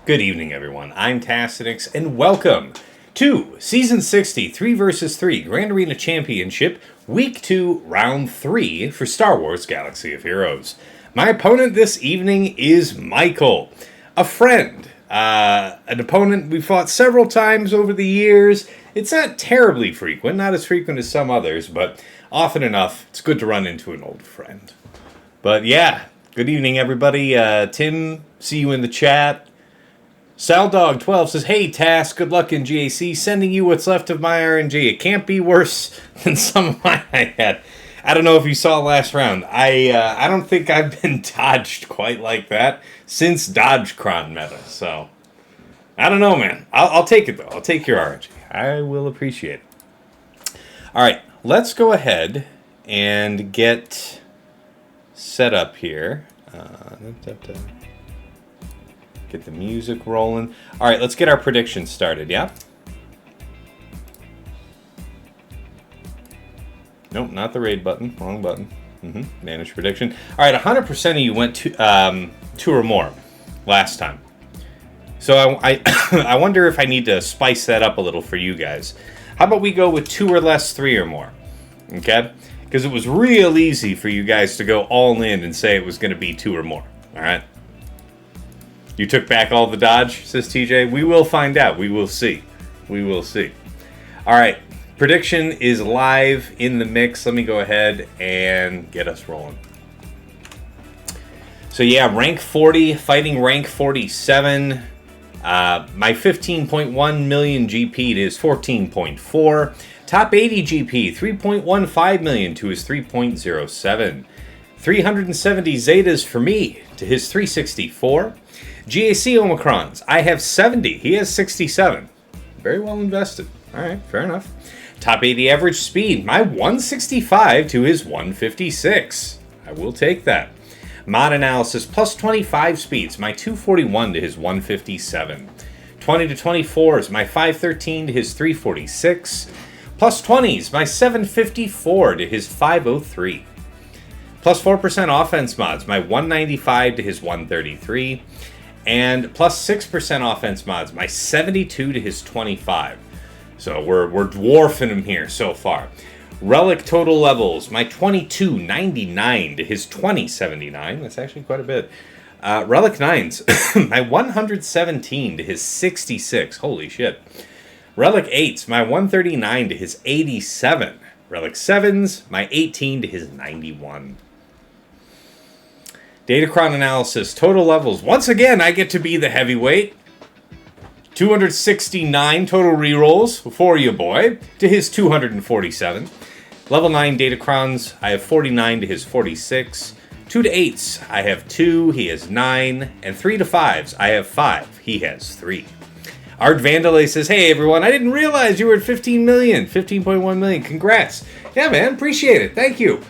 Good evening, everyone. I'm Tuskens, and welcome to Season 60, 3 vs. 3 Grand Arena Championship, Week 2, Round 3 for Star Wars Galaxy of Heroes. My opponent this evening is Michael, a friend, an opponent we fought several times over the years. It's not terribly frequent, not as frequent as some others, but often enough, it's good to run into an old friend. But yeah, good evening, everybody. Tim, see you in the chat. SalDog12 says, "Hey, Task, good luck in GAC. Sending you what's left of my RNG. It can't be worse than some of mine I had." I don't know if you saw last round. I don't think I've been dodged quite like that since Dodgecron meta. So, I don't know, man. I'll take it, though. I'll take your RNG. I will appreciate it. All right, let's go ahead and get set up here. Get the music rolling. All right, let's get our predictions started, yeah? Nope, not the raid button. Wrong button. Manage prediction. All right, 100% of you went to 2 or more last time. So I wonder if I need to spice that up a little for you guys. How about we go with 2 or less, 3 or more? Okay? Because it was real easy for you guys to go all in and say it was going to be 2 or more. All right? You took back all the dodge, says TJ. We will find out. We will see. We will see. All right. Prediction is live in the mix. Let me go ahead and get us rolling. So yeah, rank 40, fighting rank 47. My 15.1 million GP to his 14.4. Top 80 GP, 3.15 million to his 3.07. 370 Zetas for me to his 364. GAC Omicrons, I have 70. He has 67. Very well invested. All right, fair enough. Top 80 average speed, my 165 to his 156. I will take that. Mod analysis, plus 25 speeds, my 241 to his 157. 20 to 24s, my 513 to his 346. Plus 20s, my 754 to his 503. Plus 4% offense mods, my 195 to his 133. And plus 6% offense mods, my 72 to his 25. So we're dwarfing him here so far. Relic total levels, my 2299 to his 2079. That's actually quite a bit. Relic 9s, my 117 to his 66. Holy shit. Relic 8s, my 139 to his 87. Relic 7s, my 18 to his 91. Datacron analysis, total levels. Once again, I get to be the heavyweight. 269 total rerolls for you, boy, to his 247. Level 9 Datacrons, I have 49 to his 46. 2 to 8s, I have 2, he has 9. And 3 to 5s, I have 5, he has 3. Art Vandalay says, "Hey everyone, I didn't realize you were at 15 million, 15.1 million. Congrats." Yeah, man, appreciate it. Thank you.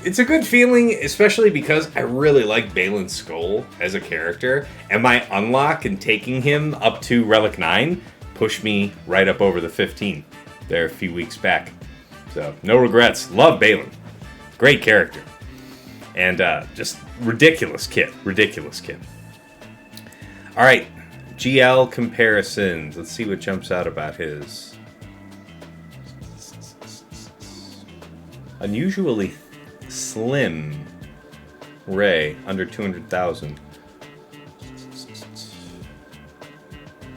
It's a good feeling, especially because I really like Baylan's Skull as a character, and my unlock and taking him up to Relic 9 pushed me right up over the 15 there a few weeks back. So, no regrets. Love Baylan. Great character. And just ridiculous kit. Ridiculous kit. Alright, GL comparisons. Let's see what jumps out about his. Unusually slim Ray, under 200,000.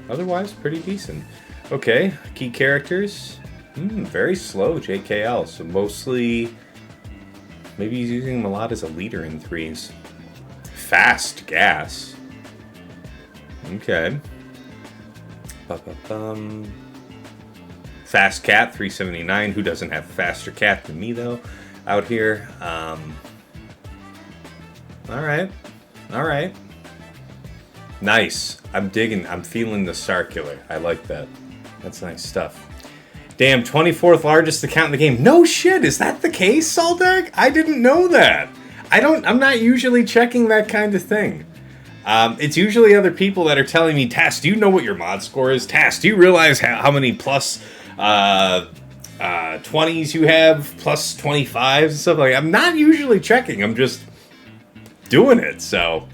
Otherwise, pretty decent. Okay, key characters. Very slow JKL, so mostly maybe he's using him a lot as a leader in 3s. Fast gas. Okay. Fast cat, 379. Who doesn't have a faster cat than me, though? Out here. Alright. Nice. I'm digging. I'm feeling the Starkiller. I like that. That's nice stuff. Damn, 24th largest account in the game. No shit, is that the case, Saldag? I didn't know that. I'm not usually checking that kind of thing. It's usually other people that are telling me, "Task, do you know what your mod score is? Task, do you realize how many plus 20s you have, plus 25s and stuff like that?" I'm not usually checking. I'm just doing it. So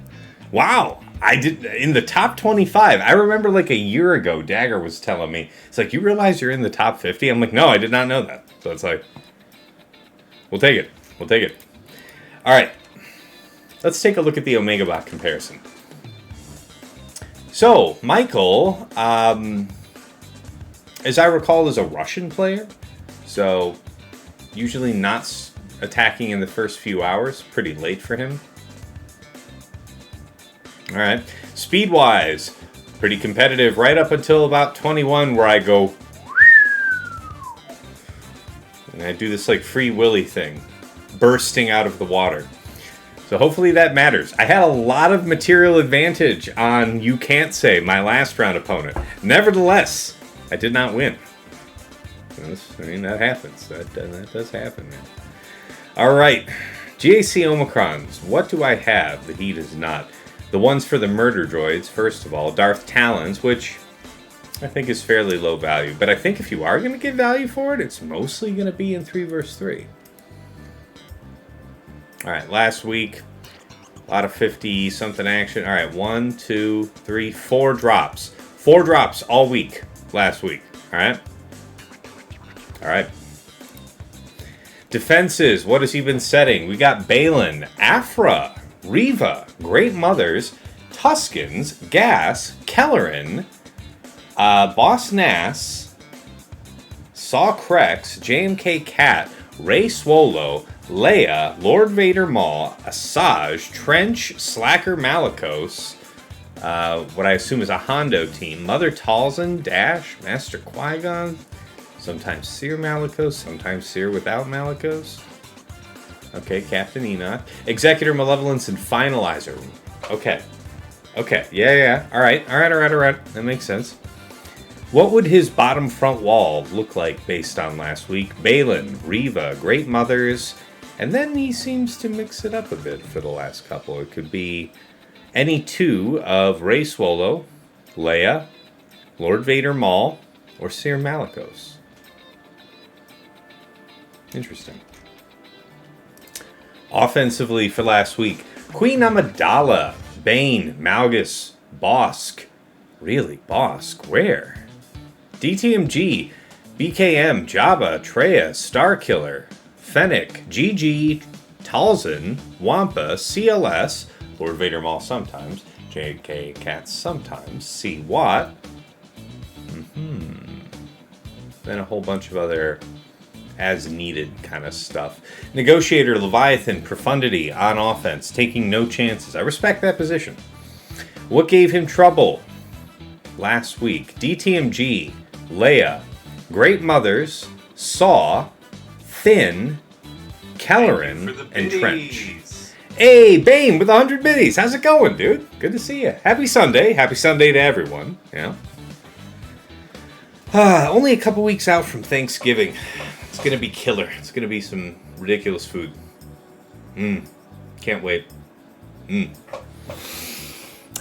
Wow. I did in the top 25. I remember like a year ago, Dagger was telling me, it's like, you realize you're in the top 50? I'm like, no, I did not know that. So it's like, we'll take it. We'll take it. All right. Let's take a look at the Omega Bot comparison. So, Michael, as I recall, is a Russian player. So, usually not attacking in the first few hours. Pretty late for him. Alright. Speed-wise, pretty competitive right up until about 21 where I go... And I do this like Free Willy thing. Bursting out of the water. So hopefully that matters. I had a lot of material advantage on You Can't Say, my last round opponent. Nevertheless, I did not win. I mean, that happens. That does happen, man. Alright. GAC Omicrons. What do I have that he does not? The ones for the murder droids, first of all. Darth Talons, which I think is fairly low value. But I think if you are going to get value for it, it's mostly going to be in 3 vs 3. Alright, last week, a lot of 50-something action. Alright, 1, 2, 3, 4 drops. 4 drops all week, last week. Alright? Alright. Defenses, what has he been setting? We got Baylan, Aphra, Reva, Great Mothers, Tuskens, Gas, Kelleran, Boss Nass, Saw Krex, JMK Cat, Ray Swolo, Leia, Lord Vader Maul, Asajj, Trench, Slacker Malicos, what I assume is a Hondo team, Mother Talzin, Dash, Master Qui-Gon, sometimes Cere Malicos, sometimes Cere without Malicos. Okay, Captain Enoch. Executor, Malevolence, and Finalizer. Okay. Okay, yeah. Alright. That makes sense. What would his bottom front wall look like based on last week? Baylan, Reva, Great Mothers, and then he seems to mix it up a bit for the last couple. It could be any 2 of Ray Swolo, Leia, Lord Vader Maul, or Cere Malicos. Interesting. Offensively for last week, Queen Amidala, Bane, Malgus, Bosk. Really, Bosk? Where? DTMG, BKM, Jabba, Traya, Starkiller, Fennec, GG, Talzin, Wampa, CLS, Lord Vader Maul sometimes, JK Cats sometimes, C Watt, then a whole bunch of other as-needed kind of stuff. Negotiator, Leviathan, Profundity on offense, taking no chances. I respect that position. What gave him trouble last week? DTMG, Leia, Great Mothers, Saw, Finn, Kelleran, and Trench. Hey, Bane with 100 biddies. How's it going, dude? Good to see you. Happy Sunday. Happy Sunday to everyone. Yeah. Only a couple weeks out from Thanksgiving. It's going to be killer. It's going to be some ridiculous food. Can't wait.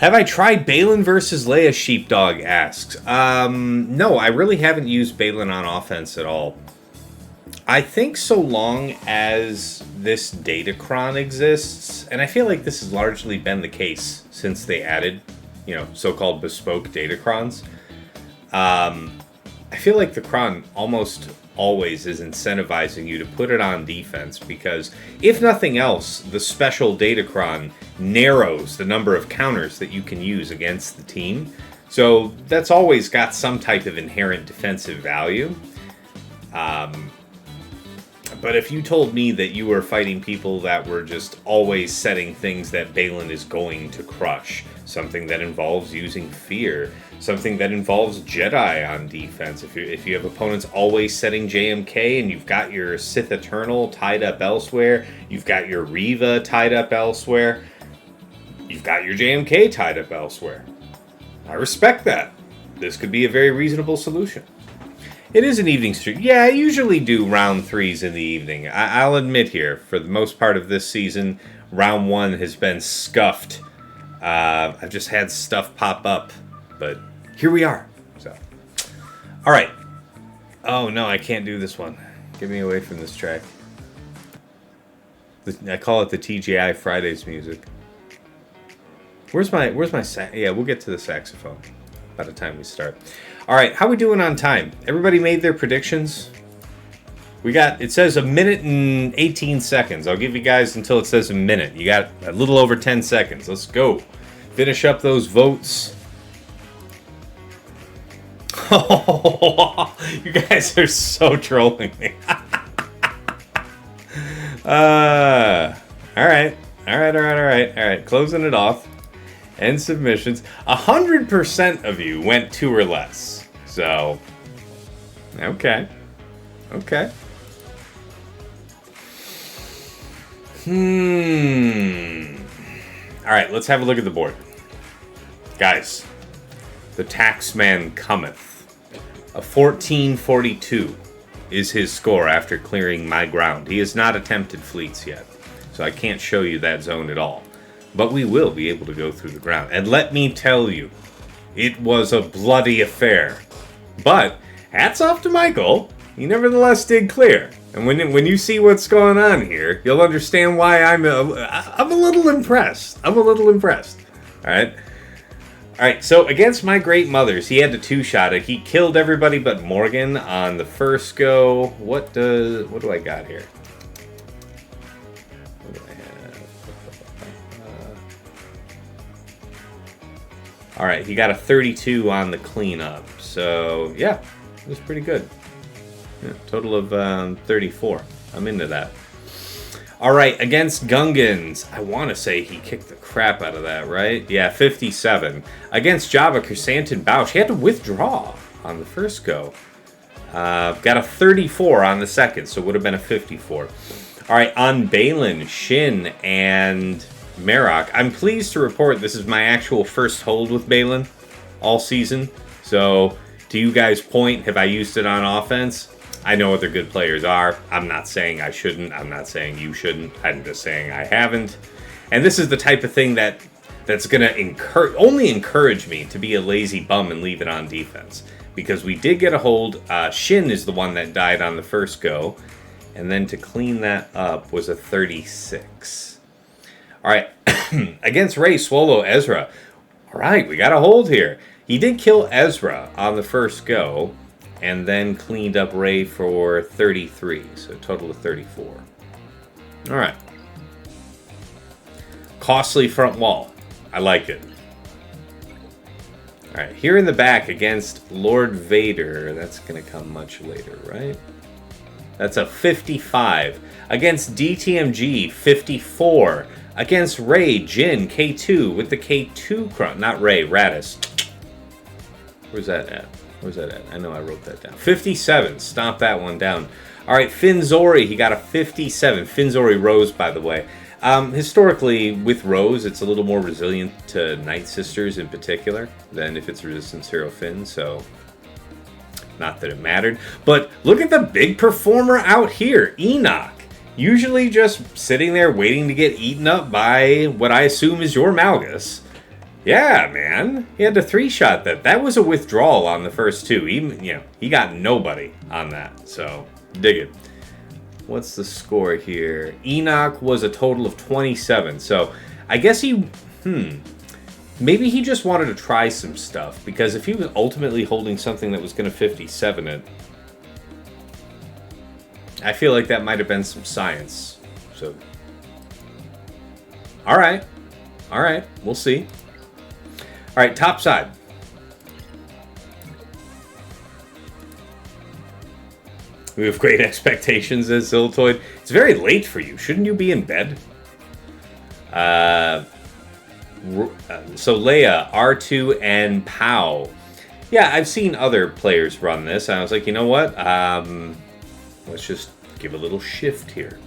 Have I tried Baylan versus Leia? Sheepdog asks. No, I really haven't used Baylan on offense at all. I think so long as this Datacron exists, and I feel like this has largely been the case since they added, so-called bespoke Datacrons. I feel like the Cron almost always is incentivizing you to put it on defense because, if nothing else, the special Datacron narrows the number of counters that you can use against the team. So that's always got some type of inherent defensive value. But if you told me that you were fighting people that were just always setting things that Baylan is going to crush, something that involves using fear, something that involves Jedi on defense, if you have opponents always setting JMK and you've got your Sith Eternal tied up elsewhere, you've got your Reva tied up elsewhere, you've got your JMK tied up elsewhere. I respect that. This could be a very reasonable solution. It is an evening stream. Yeah, I usually do round 3s in the evening. I'll admit here, for the most part of this season, round 1 has been scuffed. I've just had stuff pop up, but here we are. So, all right. Oh no, I can't do this one. Get me away from this track. I call it the TGI Fridays music. Where's my yeah, we'll get to the saxophone by the time we start. All right, how we doing on time? Everybody made their predictions? We got, it says 1 minute and 18 seconds. I'll give you guys until it says a minute. You got a little over 10 seconds. Let's go. Finish up those votes. You guys are so trolling me. All right. Closing it off. End submissions. 100% of you went 2 or less. So, okay. All right, let's have a look at the board. Guys, the taxman cometh. A 1442 is his score after clearing my ground. He has not attempted fleets yet, so I can't show you that zone at all. But we will be able to go through the ground. And let me tell you, it was a bloody affair. But hats off to Michael. He nevertheless did clear. And when you see what's going on here, you'll understand why I'm a little impressed. All right, so against my great mothers, he had to 2-shot it. He killed everybody but Morgan on the first go. What do I got here? What do I have? All right, he got a 32 on the cleanup. So, yeah, it was pretty good. Yeah, total of 34. I'm into that. All right, against Gungans, I want to say he kicked the crap out of that, right? Yeah, 57. Against Java, Chrysanthemum Bausch, he had to withdraw on the first go. Got a 34 on the second, so it would have been a 54. All right, on Baylan, Shin, and Marok, I'm pleased to report this is my actual first hold with Baylan all season. So, to you guys' point, have I used it on offense? I know what their good players are. I'm not saying I shouldn't. I'm not saying you shouldn't. I'm just saying I haven't. And this is the type of thing that's going to only encourage me to be a lazy bum and leave it on defense. Because we did get a hold. Shin is the one that died on the first go. And then to clean that up was a 36. All right. Against Ray, Swallow, EEzra. All right, we got a hold here. He did kill EEzra on the first go. And then cleaned up Ray for 33, so a total of 34. All right. Costly front wall. I like it. All right, here in the back against Lord Vader. That's going to come much later, right? That's a 55. Against DTMG, 54. Against Ray, Jin, K2 with the K2 crown. Not Ray, Radis. Where's that at? I know I wrote that down. 57. Stomp that one down. All right, Finzori. He got a 57. Finzori Rose, by the way. Historically, with Rose, it's a little more resilient to Night Sisters in particular than if it's Resistance Zero Fin, so not that it mattered. But look at the big performer out here, Enoch. Usually just sitting there waiting to get eaten up by what I assume is your Malgus. Yeah, man. He had to 3-shot that. That was a withdrawal on the first 2. Even, he got nobody on that. So, dig it. What's the score here? Enoch was a total of 27. So, I guess maybe he just wanted to try some stuff. Because if he was ultimately holding something that was going to 57 it, I feel like that might have been some science. So, all right. We'll see. All right, top side. We have great expectations as Ziltoid. It's very late for you. Shouldn't you be in bed? So Leia, R2, and Pow. Yeah, I've seen other players run this. And I was like, you know what? Let's just give a little shift here.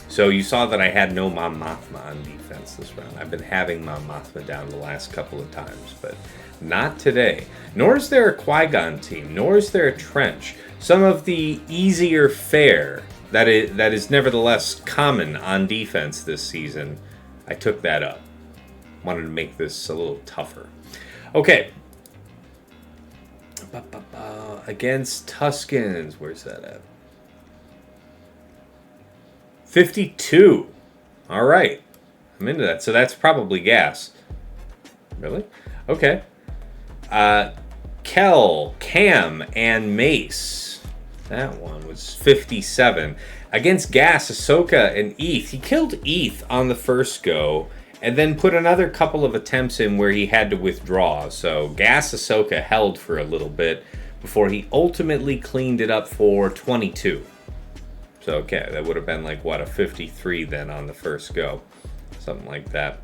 So you saw that I had no Mon Mothma on defense this round. I've been having Mon Mothma down the last couple of times, but not today. Nor is there a Qui-Gon team, nor is there a Trench. Some of the easier fare that is nevertheless common on defense this season, I took that up. Wanted to make this a little tougher. Okay. Against Tuskens, where's that at? 52. All right. I'm into that. So that's probably gas. Really? Okay. Kel, Cam, and Mace. That one was 57. Against Gas, Ahsoka, and Eth. He killed Eth on the first go, and then put another couple of attempts in where he had to withdraw. So Gas, Ahsoka held for a little bit before he ultimately cleaned it up for 22. So, okay, that would have been like, what, a 53 then on the first go. Something like that.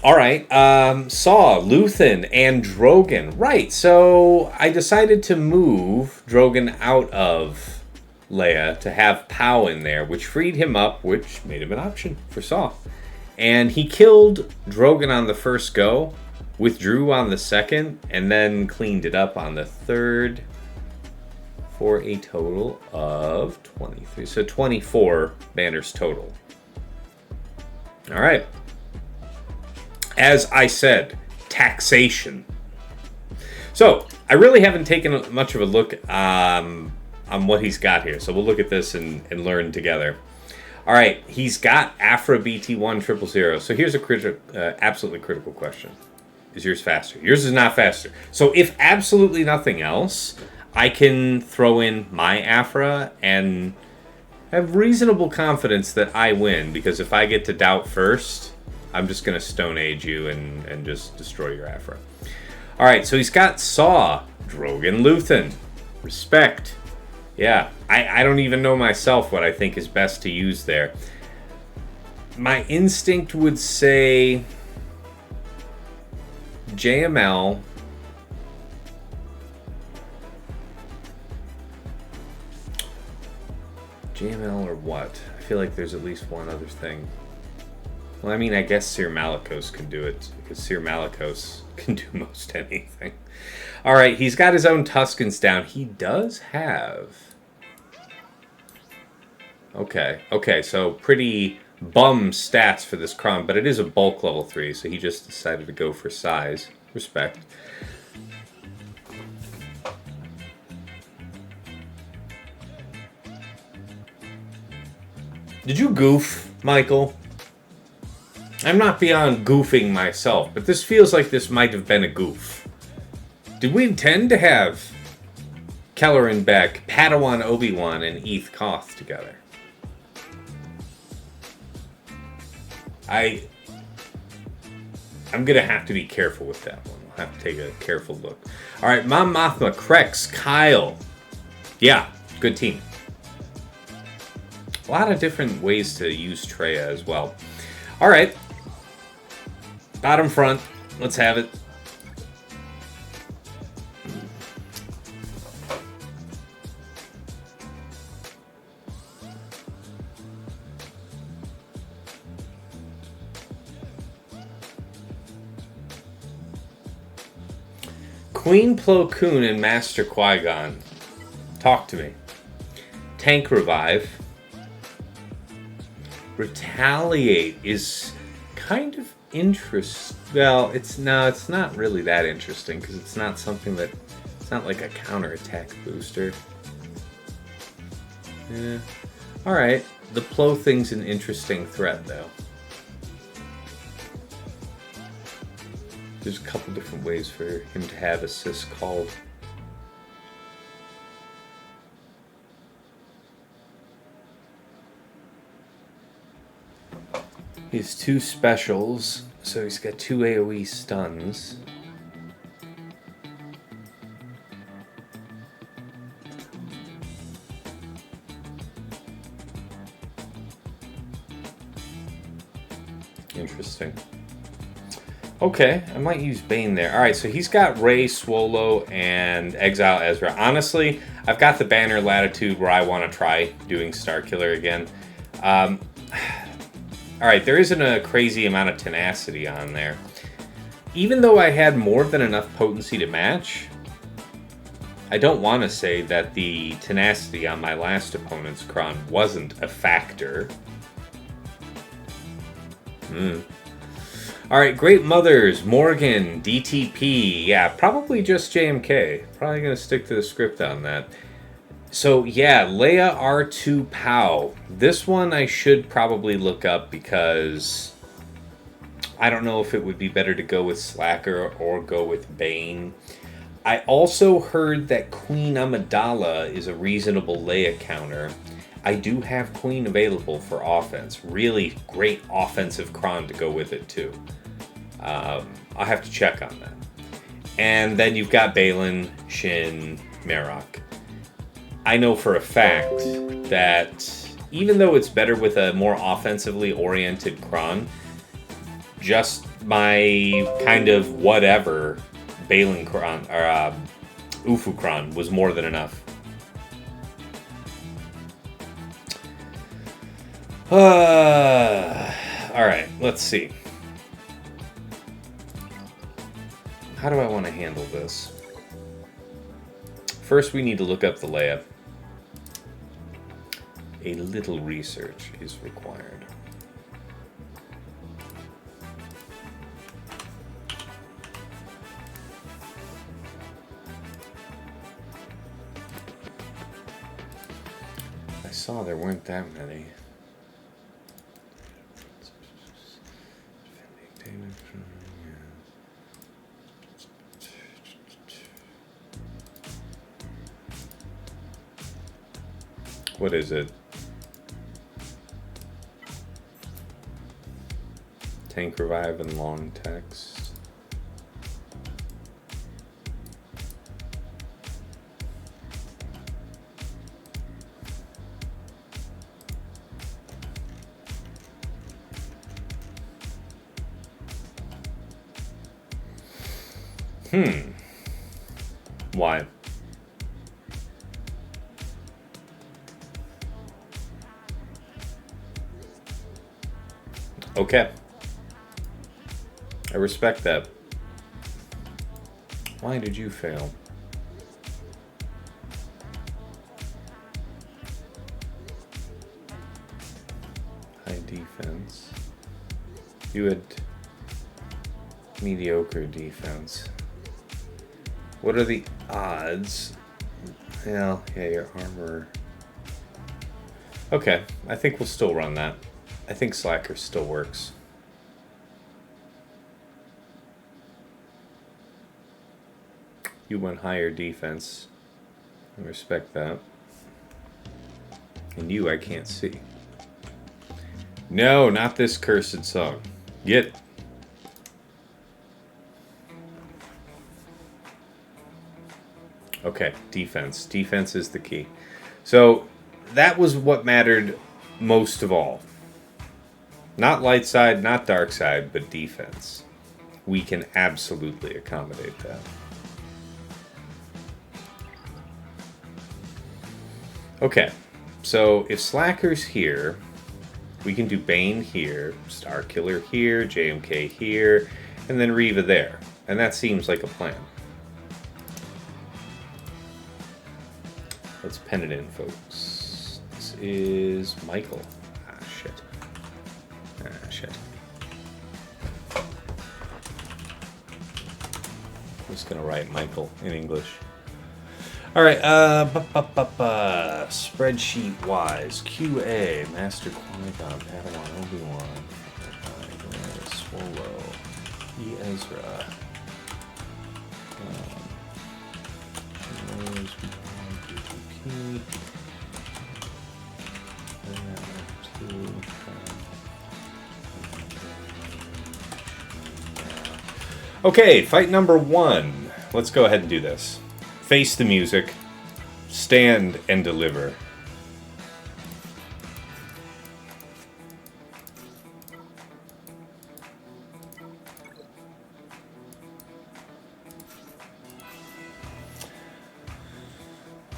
All right, Saw, Luthen, and Drogon. Right, so I decided to move Drogon out of Leia to have Pow in there, which freed him up, which made him an option for Saw. And he killed Drogon on the first go, withdrew on the second, and then cleaned it up on the third for a total of 23. So 24 banners total. All right. As I said, taxation. So, I really haven't taken much of a look on what he's got here. So we'll look at this and learn together. All right, he's got Aphra BT1 000. So here's a absolutely critical question. Is yours faster? Yours is not faster. So if absolutely nothing else, I can throw in my Aphra and have reasonable confidence that I win. Because if I get to doubt first, I'm just going to Stone Age you and just destroy your Aphra. All right, so he's got Saw, Drogon, Luthen. Respect. Yeah, I don't even know myself what I think is best to use there. My instinct would say JML. JML or what? I feel like there's at least one other thing. Well, I mean, I guess Cere Malgus can do it, because Cere Malgus can do most anything. All right, he's got his own Tuskens down. He does have... Okay, so pretty bum stats for this Cron, but it is a bulk level 3, so he just decided to go for size. Respect. Did you goof, Michael? I'm not beyond goofing myself, but this feels like this might have been a goof. Did we intend to have Kelleran Beck, Padawan Obi-Wan, and Eth Koth together? I'm gonna have to be careful with that one. I'll have to take a careful look. All right, Mom Mothma, Krex, Kyle. Yeah, good team. A lot of different ways to use Traya as well. All right. Bottom front. Let's have it. Queen Plo Koon and Master Qui-Gon. Talk to me. Tank Revive. Retaliate is kind of interesting. Well, it's not really that interesting because it's not something that, it's not like a counterattack booster. Yeah. All right, the Plo thing's an interesting threat though. There's a couple different ways for him to have assist called. He has 2 specials, so he's got 2 AoE stuns. Interesting. Okay, I might use Bane there. Alright, so he's got Rey, Swolo, and Exile Ezra. Honestly, I've got the banner latitude where I want to try doing Starkiller again. Alright, there isn't a crazy amount of tenacity on there. Even though I had more than enough potency to match, I don't want to say that the tenacity on my last opponent's Cron wasn't a factor. Alright, Great Mothers, Morgan, DTP. Yeah, probably just JMK. Probably going to stick to the script on that. So, yeah, Leia R2 POW. This one I should probably look up because I don't know if it would be better to go with Slacker or go with Bane. I also heard that Queen Amidala is a reasonable Leia counter. I do have Queen available for offense. Really great offensive Kron to go with it too. I'll have to check on that. And then you've got Baylan, Shin, Marok. I know for a fact that even though it's better with a more offensively oriented Kron, just my kind of whatever Baylan Kron or Ufu Kron was more than enough. Alright, let's see. How do I want to handle this? First, we need to look up the Leia. A little research is required. I saw there weren't that many. What is it? Tank revive and long text. Why? Okay. I respect that. Why did you fail? High defense. You had mediocre defense. What are the odds? Well, yeah, your armor. Okay, I think we'll still run that. I think Slacker still works. You went higher defense. I respect that. And you, I can't see. No, not this cursed song. Get. Okay, defense. Defense is the key. So that was what mattered most of all. Not light side, not dark side, but defense. We can absolutely accommodate that. Okay, so if Slacker's here, we can do Bane here, Star Killer here, JMK here, and then Reva there. And that seems like a plan. Let's pen it in, folks. This is Michael. Shit. Shit. I'm just gonna write Michael in English. Alright, spreadsheet wise. QA, Master Qui-Gon, Padawan, Obi-Wan, Swolo, EEzra. Okay, fight number 1. Let's go ahead and do this. Face the music. Stand and deliver.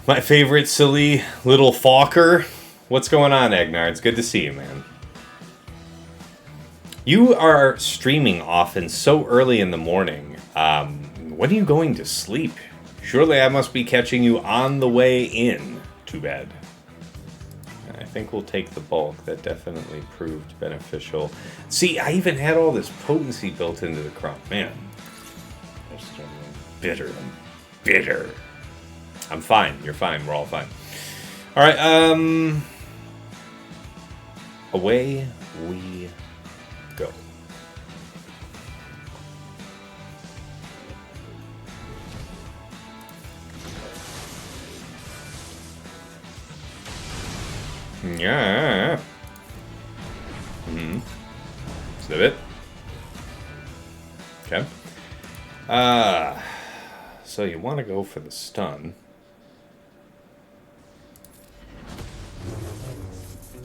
My favorite silly little Falker. What's going on, Agnar? It's good to see you, man. You are streaming often so early in the morning. When are you going to sleep? Surely I must be catching you on the way in to bed. I think we'll take the bulk. That definitely proved beneficial. See, I even had all this potency built into the crop. Man, there's something bitter and bitter. I'm fine. You're fine. We're all fine. All right. Away we go. Yeah. Snip it. Okay. So you want to go for the stun.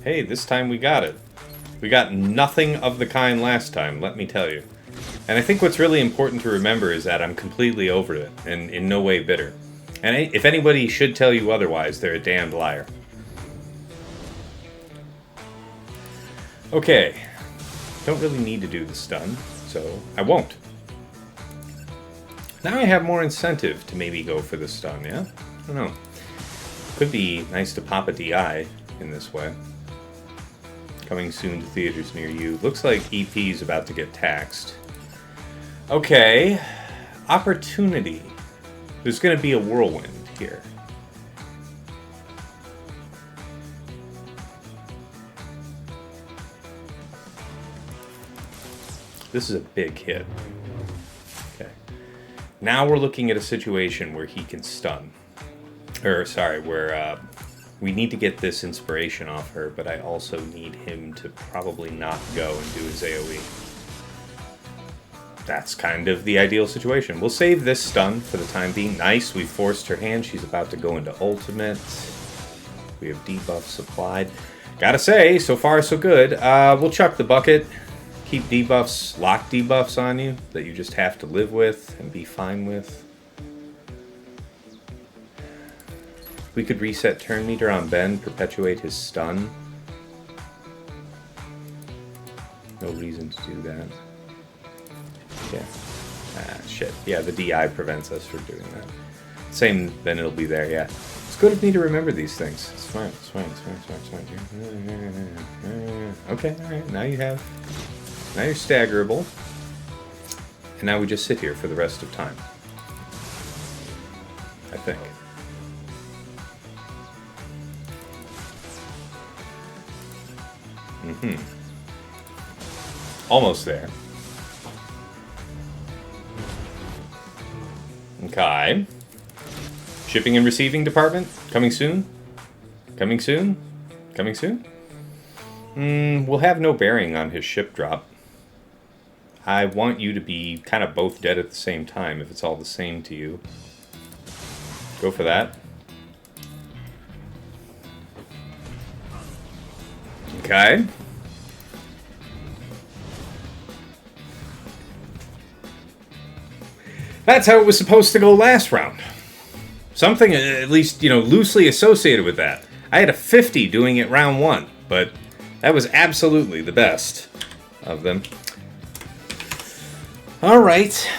Hey, this time we got it. We got nothing of the kind last time, let me tell you. And I think what's really important to remember is that I'm completely over it, and in no way bitter. And if anybody should tell you otherwise, they're a damned liar. Okay. Don't really need to do the stun, so I won't. Now I have more incentive to maybe go for the stun, yeah? I don't know. Could be nice to pop a DI in this way. Coming soon to theaters near you. Looks like EP is about to get taxed. Okay. Opportunity. There's going to be a whirlwind here. This is a big hit. Okay. Now we're looking at a situation where he can stun. Or, sorry, where we need to get this inspiration off her, but I also need him to probably not go and do his AoE. That's kind of the ideal situation. We'll save this stun for the time being. Nice, we forced her hand. She's about to go into ultimate. We have debuffs applied. Gotta say, so far so good. We'll chuck the bucket. Keep debuffs, lock debuffs on you that you just have to live with and be fine with. We could reset turn meter on Ben, perpetuate his stun. No reason to do that. Yeah. Ah, shit. Yeah, the DI prevents us from doing that. Same, then it'll be there, yeah. It's good of me to remember these things. It's fine, it's fine, it's fine, it's fine, it's fine. Okay, alright, now you have... Now you're staggerable. And now we just sit here for the rest of time. I think. Almost there. Okay. Shipping and receiving department? Coming soon? Coming soon? Coming soon? We'll have no bearing on his ship drop. I want you to be kind of both dead at the same time, if it's all the same to you. Go for that. Okay. That's how it was supposed to go last round. Something, at least, you know, loosely associated with that. I had a 50 doing it round 1, but that was absolutely the best of them. All right.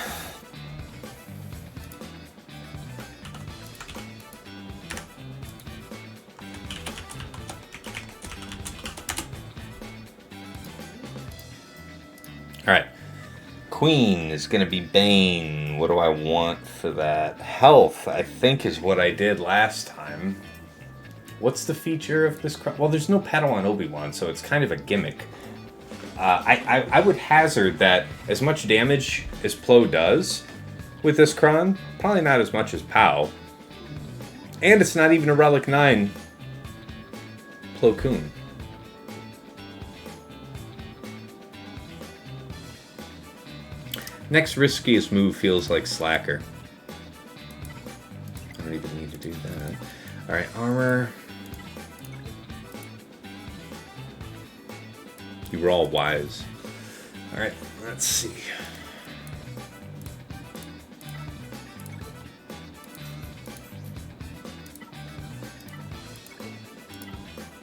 All right. Queen is going to be Bane. What do I want for that? Health, I think, is what I did last time. What's the feature of this? Well, there's no pedal on Obi-Wan, so it's kind of a gimmick. I would hazard that as much damage as Plo does with this Kron, probably not as much as Pow. And it's not even a Relic 9 Plo Koon. Next riskiest move feels like Slacker. I don't even need to do that. Alright, armor. You were all wise. Alright, let's see.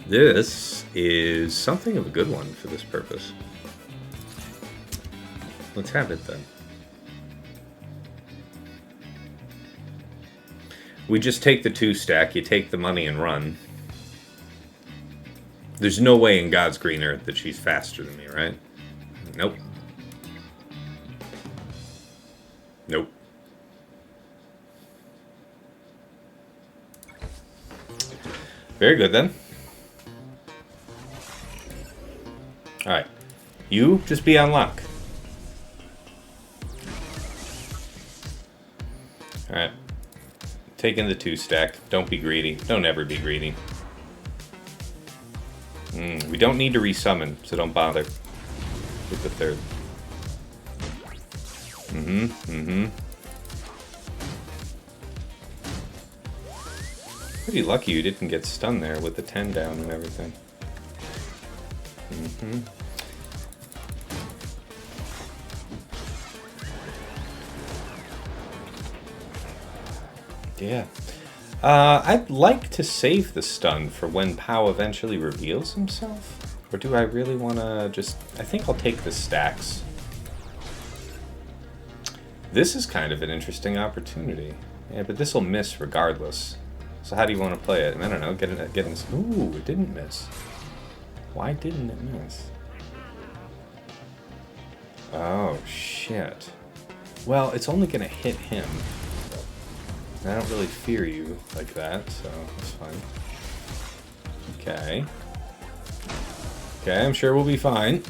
This is something of a good one for this purpose. Let's have it then. We just take the 2 stack, you take the money and run. There's no way in God's green earth that she's faster than me, right? Nope. Nope. Very good then. Alright. You just be on lock. Alright. Taking the 2 stack. Don't be greedy. Don't ever be greedy. We don't need to resummon, so don't bother with the third. Pretty lucky you didn't get stunned there with the 10 down and everything. Yeah. I'd like to save the stun for when Pow eventually reveals himself. Or do I really want to just... I think I'll take the stacks. This is kind of an interesting opportunity. Yeah, but this will miss regardless. So how do you want to play it? I don't know. Get it. Ooh, it didn't miss. Why didn't it miss? Oh, shit. Well, it's only going to hit him. And I don't really fear you like that, so that's fine. Okay. Okay, I'm sure we'll be fine.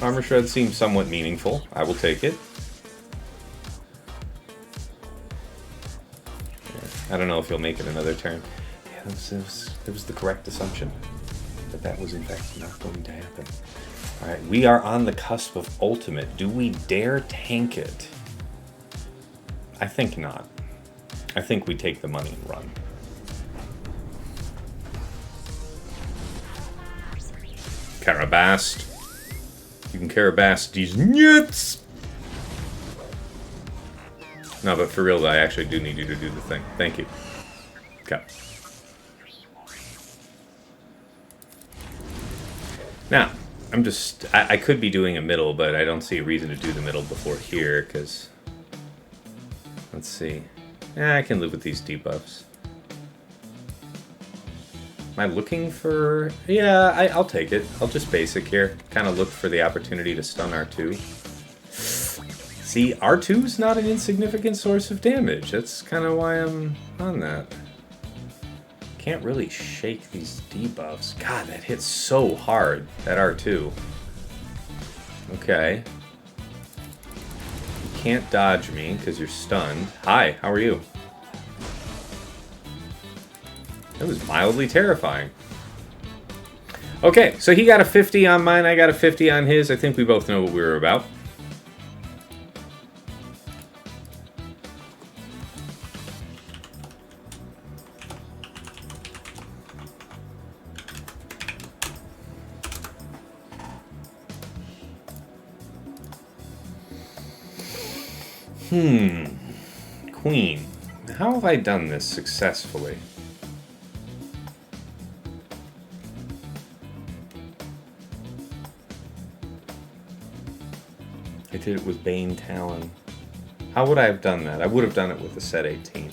Armor Shred seems somewhat meaningful. I will take it. I don't know if he'll make it another turn. Yeah, it was the correct assumption. But that was in fact not going to happen. Alright, we are on the cusp of ultimate. Do we dare tank it? I think not. I think we take the money and run. Carabast. You can Carabast these nuts! No, but for real, I actually do need you to do the thing. Thank you. Okay. Now, I could be doing a middle, but I don't see a reason to do the middle before here, because... Let's see. Yeah, I can live with these debuffs. Am I looking for... Yeah, I'll take it. I'll just basic here. Kind of look for the opportunity to stun R2. See, R2's not an insignificant source of damage. That's kind of why I'm on that. Can't really shake these debuffs. God, that hits so hard, that R2. Okay. You can't dodge me because you're stunned. Hi, how are you? That was mildly terrifying. Okay, so he got a 50 on mine, I got a 50 on his. I think we both know what we were about. Queen. How have I done this successfully? I did it with Bane Talon. How would I have done that? I would have done it with a set 18.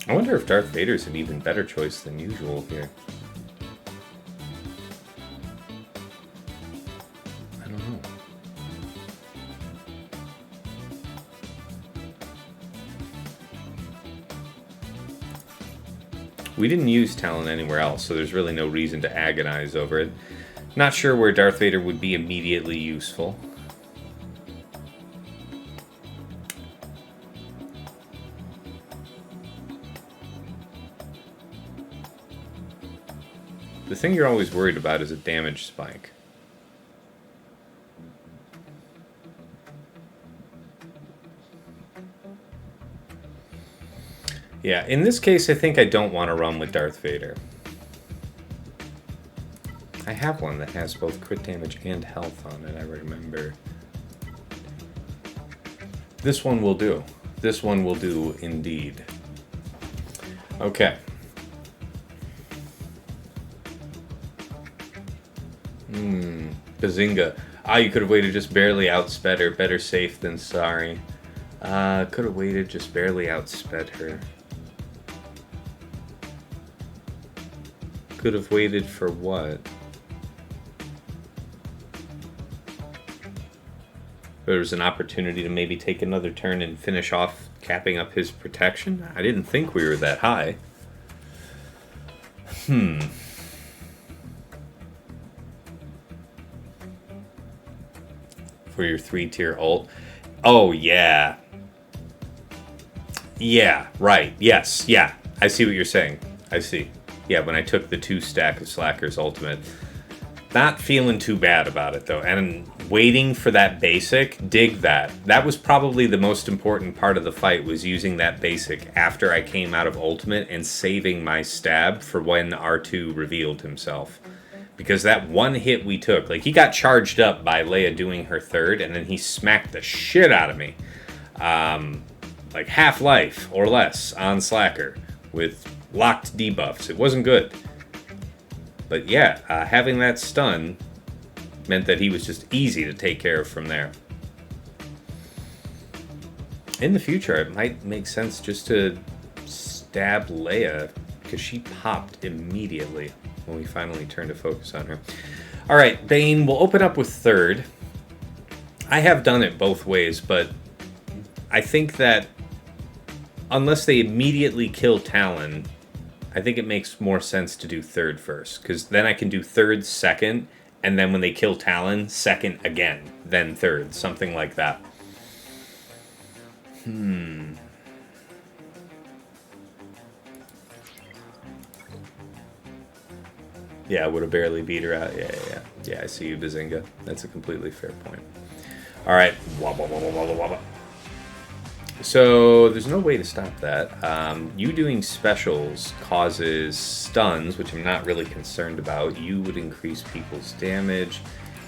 I wonder if Darth Vader's an even better choice than usual here. I don't know. We didn't use Talon anywhere else, so there's really no reason to agonize over it. Not sure where Darth Vader would be immediately useful. The thing you're always worried about is a damage spike. Yeah, in this case, I think I don't want to run with Darth Vader. I have one that has both crit damage and health on it, I remember. This one will do. This one will do indeed. Okay. Bazinga. Ah, you could have waited just barely outsped her. Better safe than sorry. Could have waited just barely outsped her. Could have waited for what? There was an opportunity to maybe take another turn and finish off capping up his protection? I didn't think we were that high. for your 3-tier ult. Oh, yeah. Yeah, right. Yes, yeah. I see what you're saying. I see. Yeah, when I took the 2 stack of Slacker's ultimate. Not feeling too bad about it, though. And waiting for that basic, dig that. That was probably the most important part of the fight, was using that basic after I came out of ultimate and saving my stab for when R2 revealed himself. Because that one hit we took, like, he got charged up by Leia doing her 3rd, and then he smacked the shit out of me. Like half life or less on Slacker with locked debuffs. It wasn't good. But yeah, having that stun meant that he was just easy to take care of from there. In the future, it might make sense just to stab Leia, because she popped immediately when we finally turned to focus on her. Alright, Bane, we'll open up with 3rd. I have done it both ways, but I think that unless they immediately kill Talon, I think it makes more sense to do 3rd first, because then I can do 3rd 2nd, and then when they kill Talon, 2nd again, then 3rd, something like that. Yeah, I would have barely beat her out. Yeah, I see you, Bazinga. That's a completely fair point. All right. Wabba, wabba, wabba, wabba. So there's no way to stop that. You doing specials causes stuns, which I'm not really concerned about. You would increase people's damage.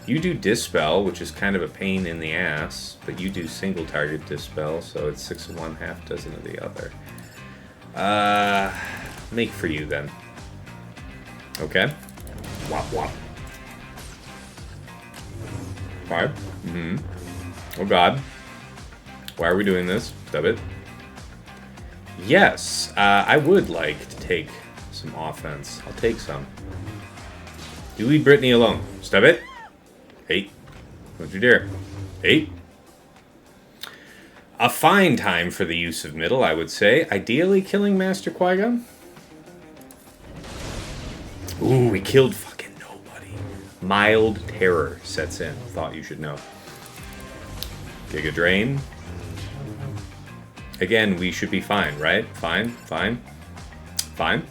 You do Dispel, which is kind of a pain in the ass, but you do single target Dispel, so it's 6 of one, half dozen of the other. Make for you then. Okay. Wop wop. Alright. Oh god. Why are we doing this? Stub it. Yes, I would like to take some offense. I'll take some. You leave Brittany alone. Stub it. Hey. Don't you dare. Hey. A fine time for the use of middle, I would say. Ideally killing Master Qui-Gon. Ooh, we killed fucking nobody. Mild terror sets in. Thought you should know. Giga Drain. Again, we should be fine, right? Fine, fine, fine.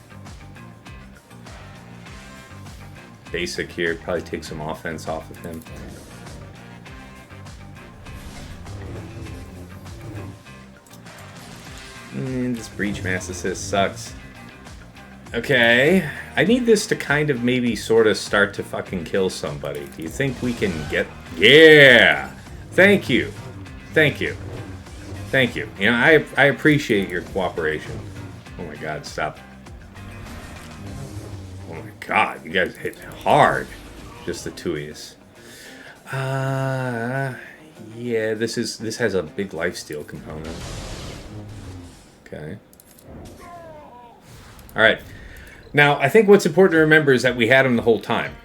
Basic here. Probably take some offense off of him. This Breach Mass Assist sucks. Okay. I need this to kind of maybe sort of start to fucking kill somebody. Do you think we can get... Yeah! Thank you. Thank you. Thank you. You know, I appreciate your cooperation. Oh my god, stop. Oh my god, you guys hit hard. Just the two of yous. Yeah, this has a big lifesteal component. Okay. Alright. Now, I think what's important to remember is that we had him the whole time.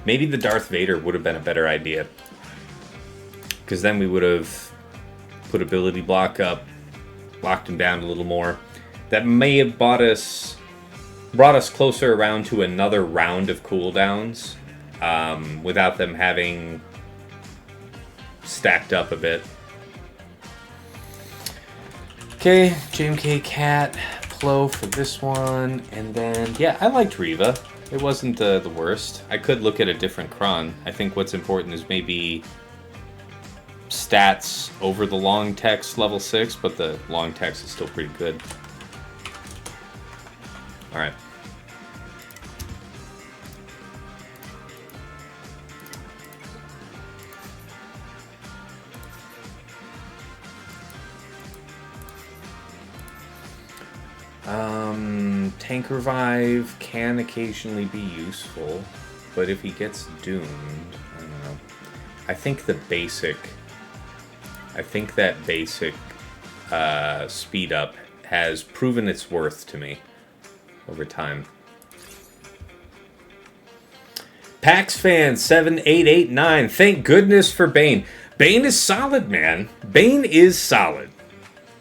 Maybe the Darth Vader would have been a better idea. Because then we would have put ability block up, locked him down a little more. That may have brought us closer around to another round of cooldowns without them having stacked up a bit. Okay, JMK Cat, Plo for this one, and then, yeah, I liked Reva. It wasn't the worst. I could look at a different cron. I think what's important is maybe stats over the long text level 6, but the long text is still pretty good. Alright. Tank Revive can occasionally be useful, but if he gets doomed, I don't know. I think that basic speed up has proven its worth to me over time. PaxFan 7889, thank goodness for Bane. Bane is solid, man. Bane is solid.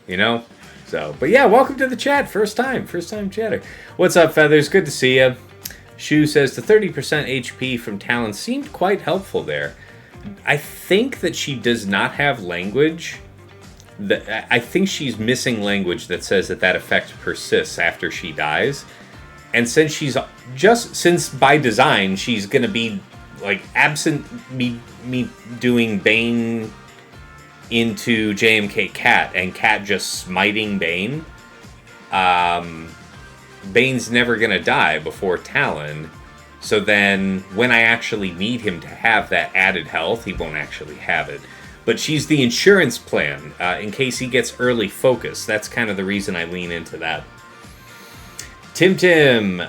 You know? So, but yeah, welcome to the chat. First time chatter. What's up, Feathers? Good to see you. Shu says the 30% HP from Talon seemed quite helpful there. I think that she does not have language. I think she's missing language that says that effect persists after she dies. And since by design she's gonna be like absent me doing Bane into JMK Cat and Cat just smiting Bane, Bane's never gonna die before Talon. So then when I actually need him to have that added health, he won't actually have it. But she's the insurance plan in case he gets early focus. That's kind of the reason I lean into that. Tim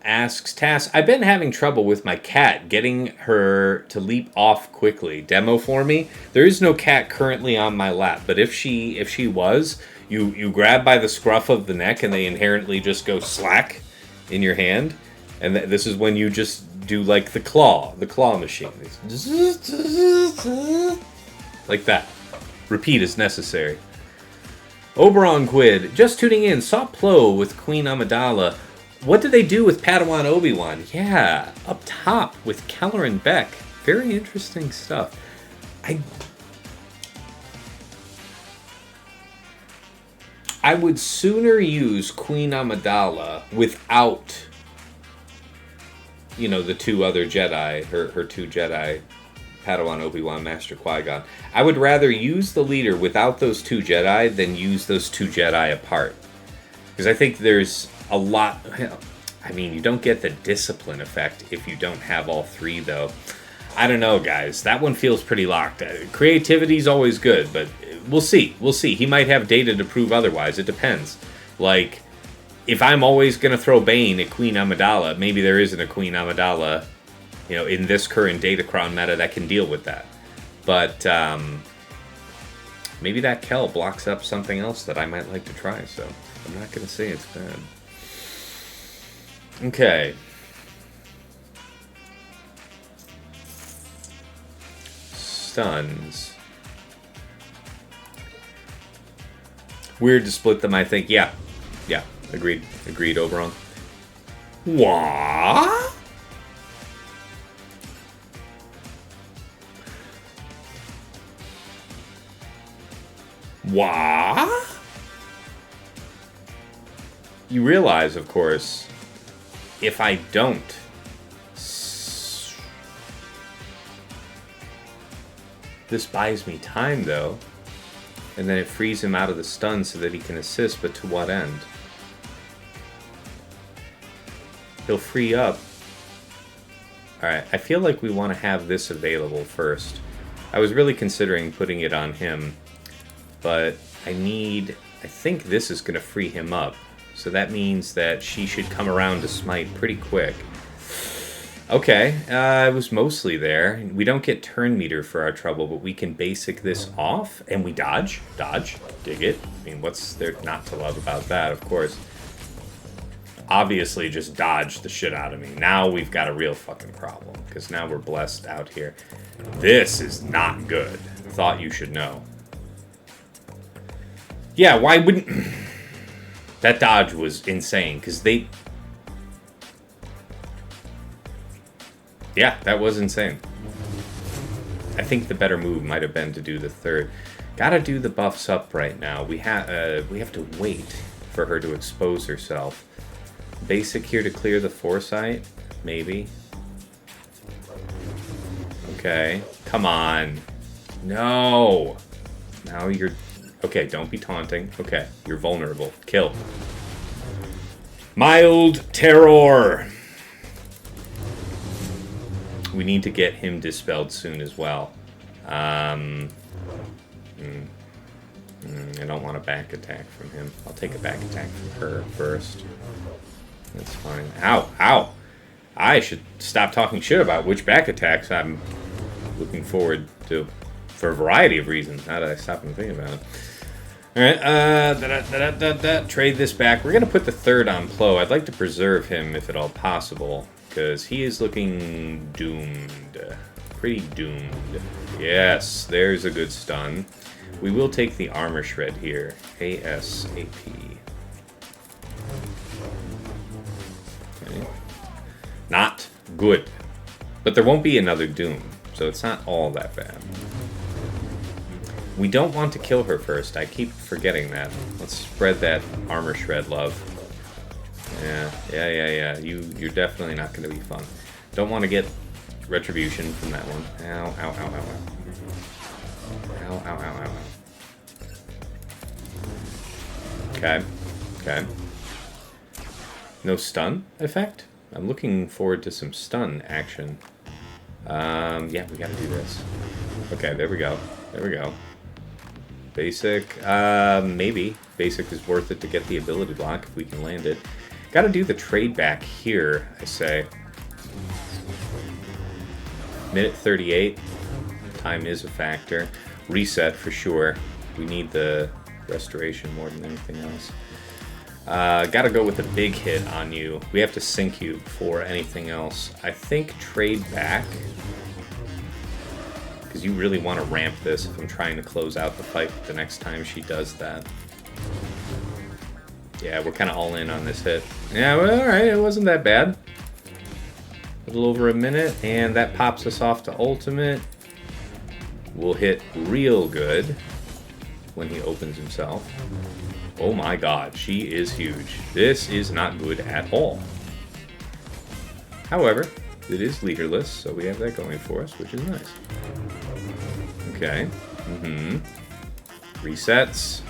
asks, Tass, I've been having trouble with my cat getting her to leap off quickly. Demo for me? There is no cat currently on my lap, but if she was, you grab by the scruff of the neck and they inherently just go slack in your hand. And this is when you just do like the claw machine. Like that. Repeat as necessary. Oberon Quid, just tuning in, saw Plo with Queen Amidala. What did they do with Padawan Obi-Wan? Yeah, up top with Keller and Beck. Very interesting stuff. I would sooner use Queen Amidala without, the two other Jedi, her two Jedi, Padawan Obi-Wan, Master Qui-Gon. I would rather use the leader without those two Jedi than use those two Jedi apart. Because I think there's a lot... you don't get the discipline effect if you don't have all three, though. I don't know, guys. That one feels pretty locked. Creativity's always good, but we'll see. He might have data to prove otherwise. It depends. Like, if I'm always going to throw Bane at Queen Amidala, maybe there isn't a Queen Amidala, in this current Datacron meta that can deal with that. But maybe that Kel blocks up something else that I might like to try, so I'm not going to say it's bad. Okay. Stuns. Weird to split them, I think. Yeah. Agreed, Oberon. What? What? You realize, of course, if I don't... This buys me time, though. And then it frees him out of the stun so that he can assist, but to what end? He'll free up. Alright, I feel like we want to have this available first. I was really considering putting it on him, but I think this is going to free him up. So that means that she should come around to smite pretty quick. Okay, it was mostly there. We don't get turn meter for our trouble, but we can basic this off, and we dodge, dig it. What's there not to love about that, of course. Obviously just dodge the shit out of me. Now we've got a real fucking problem, because now we're blessed out here. This is not good. Thought you should know. Yeah, why wouldn't... That dodge was insane, because they... Yeah, that was insane. I think the better move might have been to do the third. Gotta do the buffs up right now. We have to wait for her to expose herself. Basic here to clear the foresight? Maybe. Okay. Come on. No! Now you're... Okay, don't be taunting. Okay, you're vulnerable. Kill. Mild terror! We need to get him dispelled soon as well. I don't want a back attack from him. I'll take a back attack from her first. That's fine. Ow! Ow! I should stop talking shit about which back attacks I'm looking forward to for a variety of reasons. Now that I stop and think about it. Alright, trade this back. We're going to put the third on Plo. I'd like to preserve him if at all possible, because he is looking doomed. Pretty doomed. Yes, there's a good stun. We will take the armor shred here. ASAP. Okay. Not good. But there won't be another Doom, so it's not all that bad. We don't want to kill her first. I keep forgetting that. Let's spread that armor shred love. Yeah. You're definitely not going to be fun. Don't want to get retribution from that one. Ow. Ow. Okay. No stun effect? I'm looking forward to some stun action. Yeah, we gotta do this. Okay, there we go. Basic, maybe. Basic is worth it to get the ability block if we can land it. Gotta do the trade back here, I say. Minute 38. Time is a factor. Reset for sure. We need the restoration more than anything else. Gotta go with a big hit on you. We have to sink you before anything else. I think trade back. Because you really want to ramp this if I'm trying to close out the fight the next time she does that. Yeah, we're kind of all in on this hit. Yeah, well, alright, it wasn't that bad. A little over a minute, and that pops us off to ultimate. We'll hit real good when he opens himself. Oh my god, she is huge. This is not good at all. However, it is leaderless, so we have that going for us, which is nice. Okay. Resets.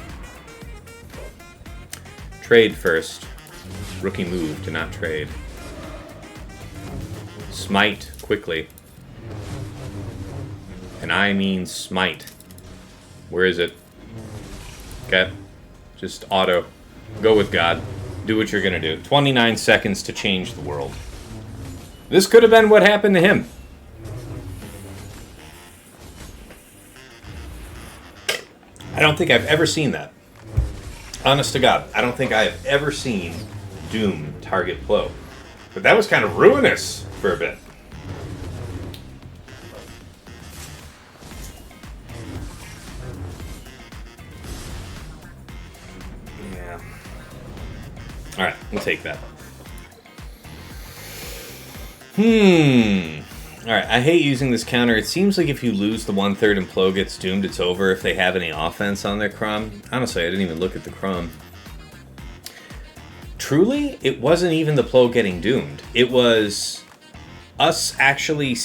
Trade first. Rookie move to not trade. Smite quickly. And I mean smite. Where is it? Okay. Just auto. Go with God. Do what you're gonna do. 29 seconds to change the world. This could have been what happened to him. I don't think I've ever seen that. Honest to God, I don't think I have ever seen Doom target Plo. But that was kind of ruinous for a bit. Yeah. Alright, we'll take that. Alright, I hate using this counter. It seems like if you lose the 1/3 and Plo gets doomed, it's over if they have any offense on their Crum. Honestly, I didn't even look at the Crum. Truly, it wasn't even the Plo getting doomed. It was us actually...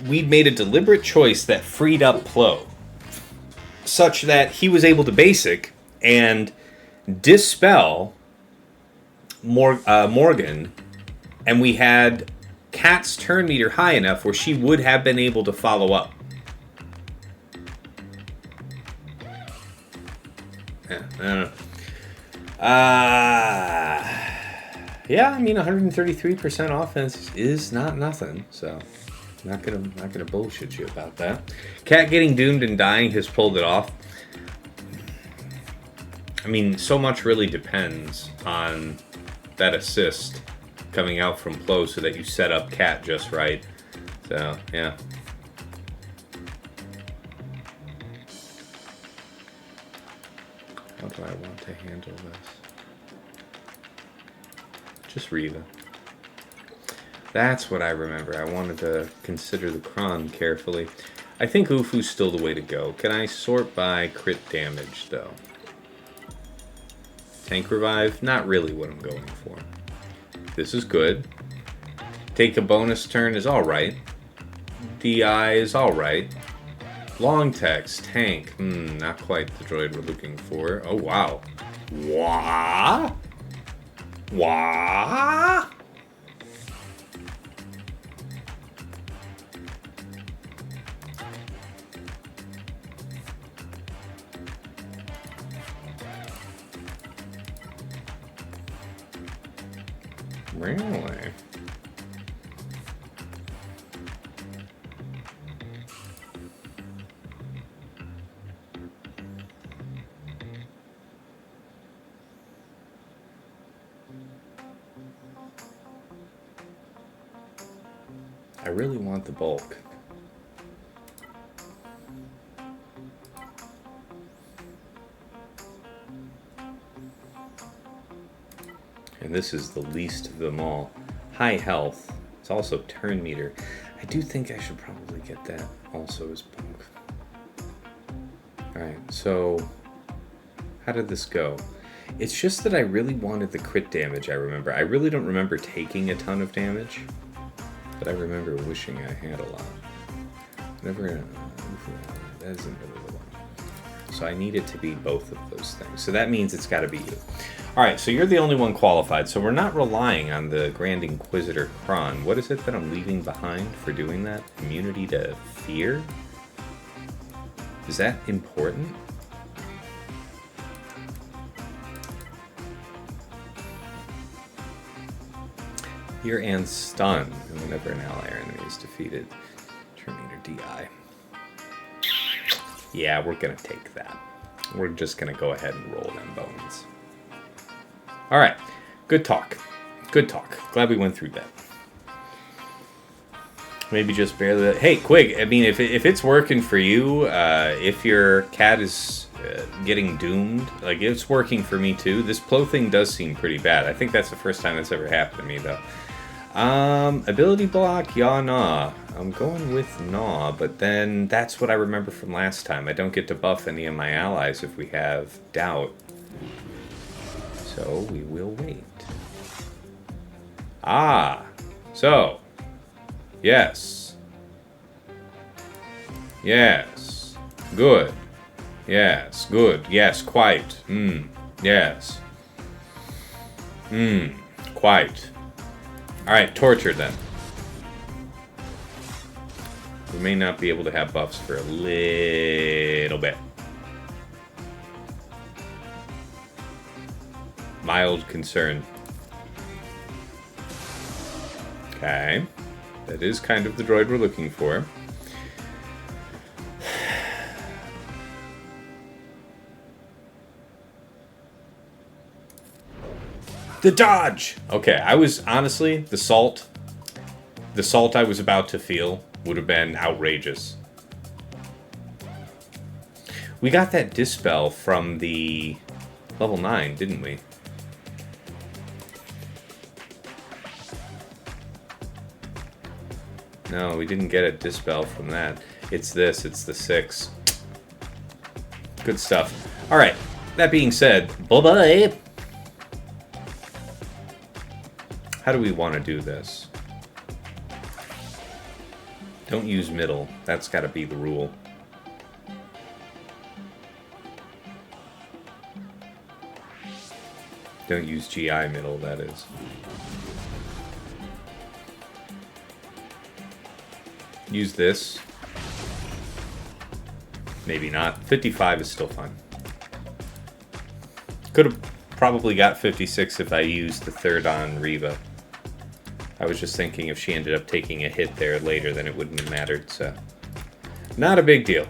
We'd made a deliberate choice that freed up Plo, such that he was able to basic and dispel Morgan, and we had Cat's turn meter high enough where she would have been able to follow up. Yeah, I don't know. Yeah, I mean 133% offense is not nothing, so I'm not gonna bullshit you about that. Cat getting doomed and dying has pulled it off. I mean, so much really depends on that assist coming out from Plo so that you set up Cat just right. So, yeah. How do I want to handle this? Just Riva. That's what I remember. I wanted to consider the Kron carefully. I think Ufu's still the way to go. Can I sort by crit damage, though? Tank revive? Not really what I'm going for. This is good. Take a bonus turn is alright. DI is alright. Long text, tank. Not quite the droid we're looking for. Oh, wow. Wah? Wah? Really? I really want the bulk. And this is the least of them all. High health. It's also turn meter. I do think I should probably get that also as bunk. Alright, so how did this go? It's just that I really wanted the crit damage, I remember. I really don't remember taking a ton of damage, but I remember wishing I had a lot. Never, that isn't really the one. So I need it to be both of those things. So that means it's got to be you. Alright, so you're the only one qualified, so we're not relying on the Grand Inquisitor Kron. What is it that I'm leaving behind for doing that? Immunity to fear? Is that important? Fear and stun whenever an ally or enemy is defeated. Terminator DI. Yeah, we're gonna take that. We're just gonna go ahead and roll them bones. Alright, good talk. Good talk. Glad we went through that. Maybe just barely. Hey, Quig, I mean, if it's working for you, if your cat is getting doomed, like, it's working for me too. This Plo thing does seem pretty bad. I think that's the first time that's ever happened to me, though. Ability block, yeah, nah. I'm going with nah, but then that's what I remember from last time. I don't get to buff any of my allies if we have doubt. So we will wait. Ah, so, yes. Yes. Good. Yes, good. Yes, quite. Yes. Quite. Alright, torture then. We may not be able to have buffs for a little bit. Mild concern. Okay. That is kind of the droid we're looking for. The dodge! Okay, I was, honestly, the salt I was about to feel would have been outrageous. We got that dispel from the level 9, didn't we? No, we didn't get a dispel from that. It's this, it's the 6. Good stuff. Alright, that being said, bye-bye! How do we want to do this? Don't use middle. That's got to be the rule. Don't use GI middle, that is. Use this. Maybe not. 55 is still fine. Could have probably got 56 if I used the third on Reva. I was just thinking if she ended up taking a hit there later, then it wouldn't have mattered, so. Not a big deal.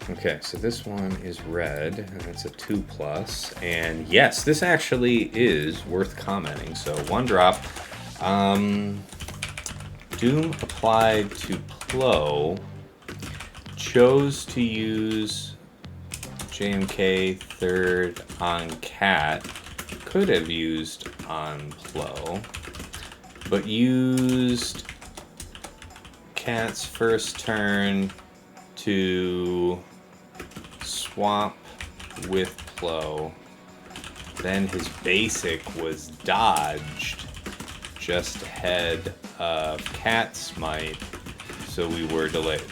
Okay, so this one is red, and that's a 2+. And yes, this actually is worth commenting. So 1 drop. Doom applied to Plo. Chose to use JMK third on Cat. Could have used on Plo, but used Cat's first turn to swap with Plo. Then his basic was dodged just ahead of Cat's smite, so we were delayed.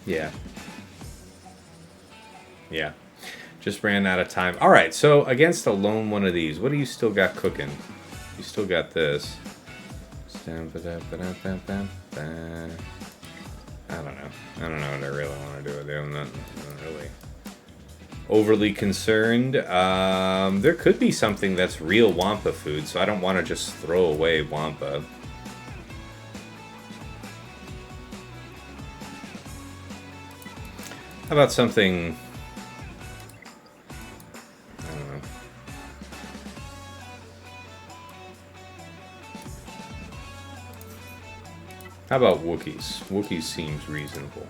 Yeah. Yeah. Just ran out of time. Alright, so against a lone one of these, what do you still got cooking? You still got this. I don't know. I don't know what I really want to do with it. I'm not really overly concerned. There could be something that's real Wampa food, so I don't want to just throw away Wampa. How about something... I don't know. How about Wookiees? Wookiees seems reasonable.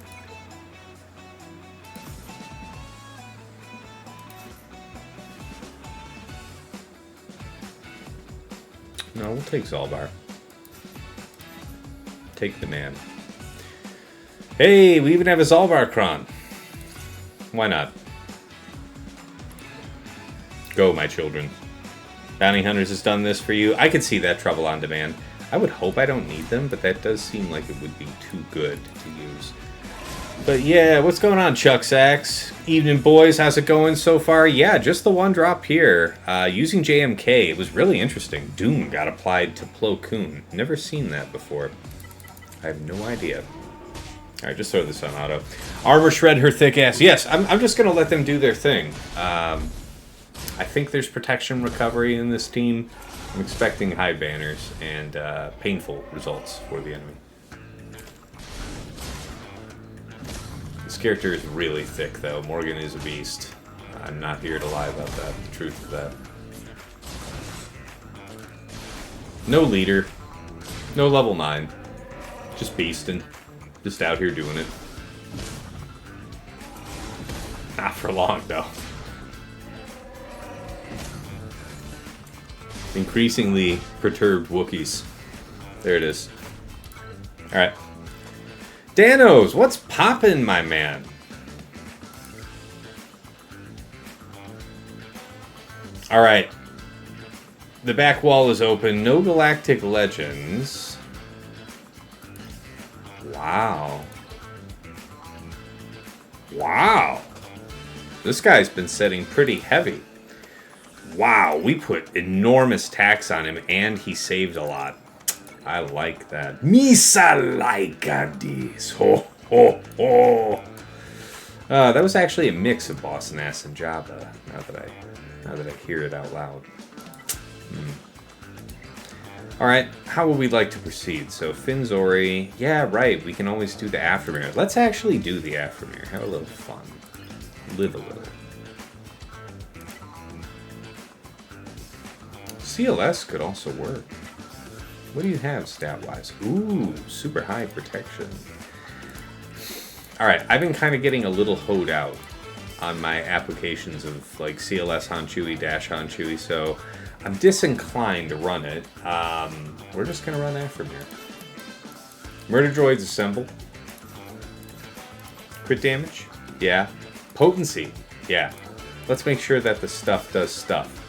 No, we'll take Zalbar. Take the man. Hey, we even have a Zalbar Kron. Why not? Go, my children. Bounty Hunters has done this for you. I could see that Trouble on Demand. I would hope I don't need them, but that does seem like it would be too good to use. But yeah, what's going on, Chuck Sachs? Evening, boys. How's it going so far? Yeah, just the one drop here. Using JMK, it was really interesting. Doom got applied to Plo Koon. Never seen that before. I have no idea. Alright, just throw this on auto. Armor shred her thick ass. Yes, I'm just going to let them do their thing. I think there's protection recovery in this team. I'm expecting high banners and painful results for the enemy. This character is really thick, though. Morgan is a beast. I'm not here to lie about that. The truth of that. No leader. No level 9. Just beasting. Just out here doing it. Not for long, though. Increasingly perturbed Wookiees. There it is. Alright. Danos, what's poppin', my man? Alright. The back wall is open. No Galactic Legends. Wow. Wow. This guy's been setting pretty heavy. Wow, we put enormous tax on him, and he saved a lot. I like that. Misa like this. Ho, ho, ho. That was actually a mix of Boss Nass and Jabba, now that I hear it out loud. Alright, how would we like to proceed? So, Finzori. Yeah, right, we can always do the Aftermere. Let's actually do the Aftermere. Have a little fun. Live a little. CLS could also work. What do you have stat-wise? Ooh, super high protection. Alright, I've been kind of getting a little hoed out on my applications of like CLS Han Chewie, Dash Han Chewie, so I'm disinclined to run it. We're just going to run Aftermere. Murder Droids assemble. Crit damage? Yeah. Potency? Yeah. Let's make sure that the stuff does stuff.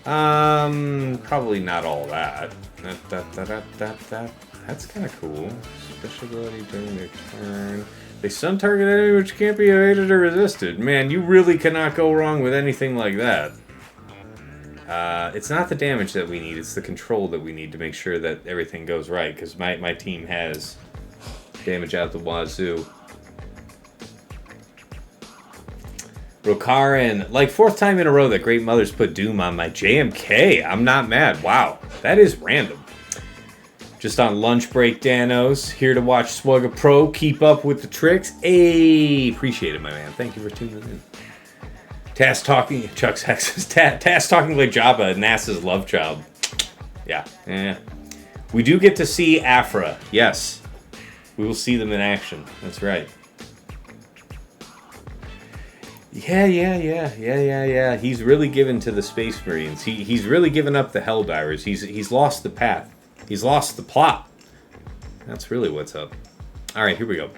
Probably not all that. That's kind of cool. Special ability during their turn. They stun target enemy which can't be evaded or resisted. Man, you really cannot go wrong with anything like that. It's not the damage that we need, it's the control that we need to make sure that everything goes right, because my team has damage out the wazoo. Rokarin, like 4th time in a row that Great Mother's put Doom on my JMK. I'm not mad. Wow, that is random. Just on lunch break, Danos. Here to watch Swugga Pro. Keep up with the tricks. Hey, appreciate it, my man. Thank you for tuning in. Task talking, Chuck's Hexes. Task talking like Jabba, NASA's love child. Yeah. We do get to see Aphra. Yes. We will see them in action. That's right. Yeah. He's really given to the Space Marines. He's really given up the Helldivers. He's lost the path. He's lost the plot. That's really what's up. All right, here we go.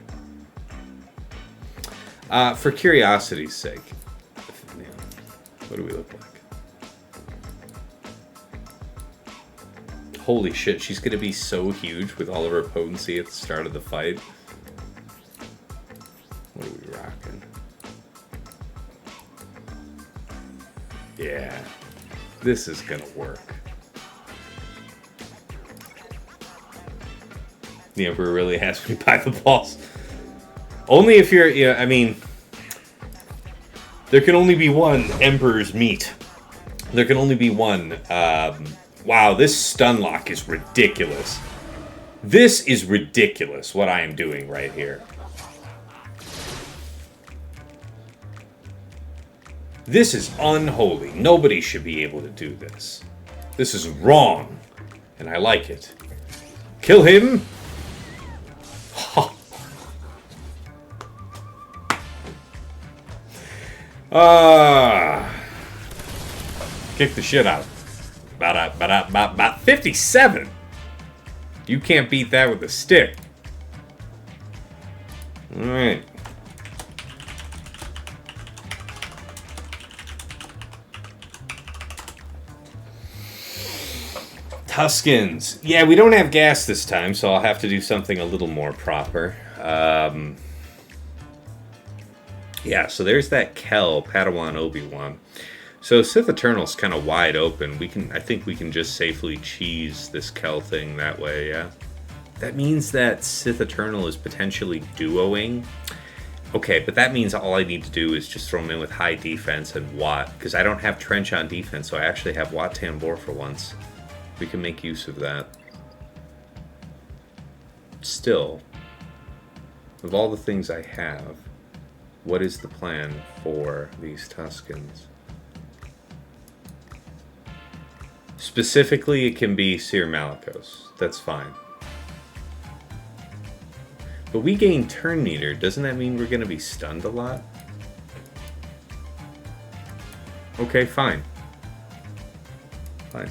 For curiosity's sake, what do we look like? Holy shit, she's gonna be so huge with all of her potency at the start of the fight. What are we rocking? Yeah, this is gonna work. The Emperor really has me by the balls. Only if you're, I mean, there can only be one Emperor's meat. There can only be one. Wow, this stun lock is ridiculous. This is ridiculous, what I am doing right here. This is unholy. Nobody should be able to do this. This is wrong, and I like it. Kill him. Kick the shit out. About 57. You can't beat that with a stick. All right. Tuskens. Yeah, we don't have gas this time, so I'll have to do something a little more proper. Yeah, so there's that Kel, Padawan Obi-Wan. So Sith Eternal's kind of wide open. I think we can just safely cheese this Kel thing that way, yeah? That means that Sith Eternal is potentially duoing. Okay, but that means all I need to do is just throw him in with high defense and Wat, because I don't have Trench on defense, so I actually have Wat Tambor for once. We can make use of that. Still, of all the things I have, what is the plan for these Tuskens? Specifically, it can be Cere Malicos. That's fine. But we gain turn meter. Doesn't that mean we're going to be stunned a lot? Okay, fine. Fine.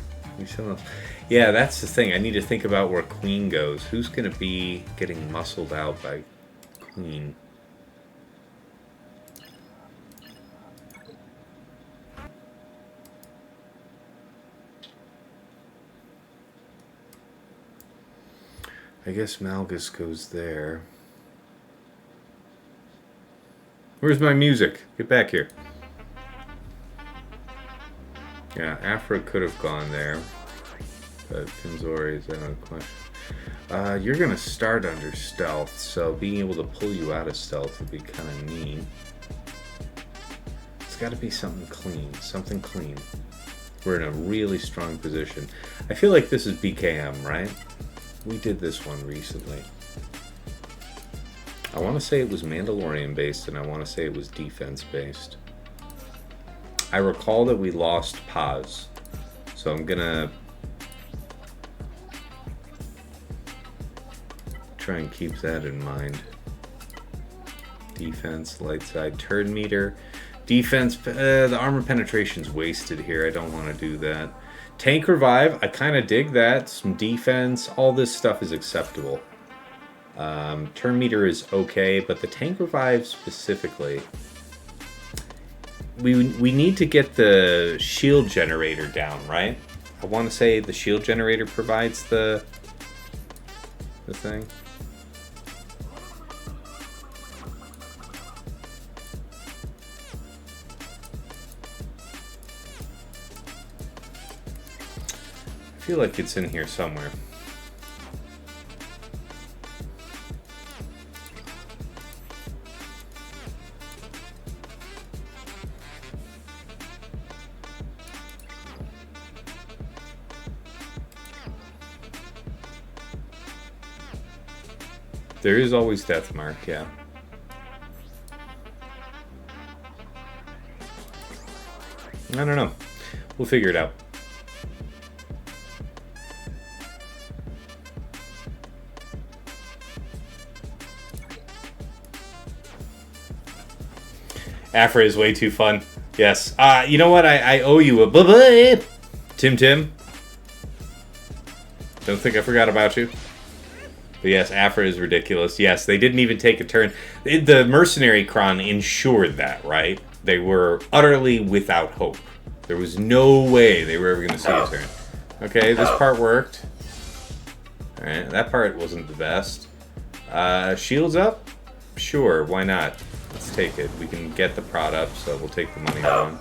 Yeah, that's the thing. I need to think about where Queen goes. Who's going to be getting muscled out by Queen? I guess Malgus goes there. Where's my music? Get back here. Yeah, Aphra could have gone there. But Pinzori is out of the question. You're going to start under stealth, so being able to pull you out of stealth would be kind of neat. It's got to be something clean. Something clean. We're in a really strong position. I feel like this is BKM, right? We did this one recently. I want to say it was Mandalorian based, and I want to say it was defense based. I recall that we lost Paz, so I'm gonna try and keep that in mind. Defense, light side, turn meter. Defense, the armor penetration's wasted here. I don't want to do that. Tank revive, I kind of dig that. Some defense, all this stuff is acceptable. Turn meter is okay, but the tank revive specifically, we need to get the shield generator down, right? I want to say the shield generator provides the thing. I feel like it's in here somewhere. There is always death mark, yeah. I don't know. We'll figure it out. Aphra is way too fun. Yes. You know what? I owe you a bye-bye. Tim. Don't think I forgot about you. But yes, Aphra is ridiculous. Yes, they didn't even take a turn. The mercenary Kron ensured that, right? They were utterly without hope. There was no way they were ever going to see a turn. Okay, this part worked. Alright, that part wasn't the best. Shields up? Sure, why not? Let's take it. We can get the prod up, so we'll take the money on.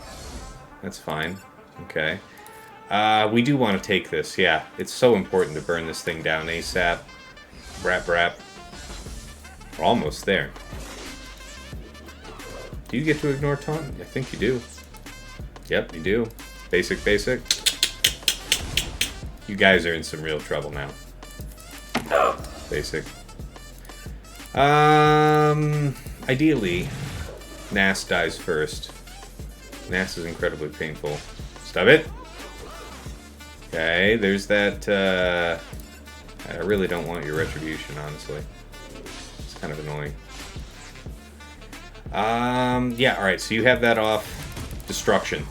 That's fine. Okay. We do want to take this, yeah. It's so important to burn this thing down ASAP. Brap. We're almost there. Do you get to ignore taunt? I think you do. Yep, you do. Basic. You guys are in some real trouble now. Basic. Ideally, Nas dies first. Nas is incredibly painful. Stop it! Okay, there's that, I really don't want your retribution, honestly. It's kind of annoying. Yeah, alright, so you have that off. Destruction.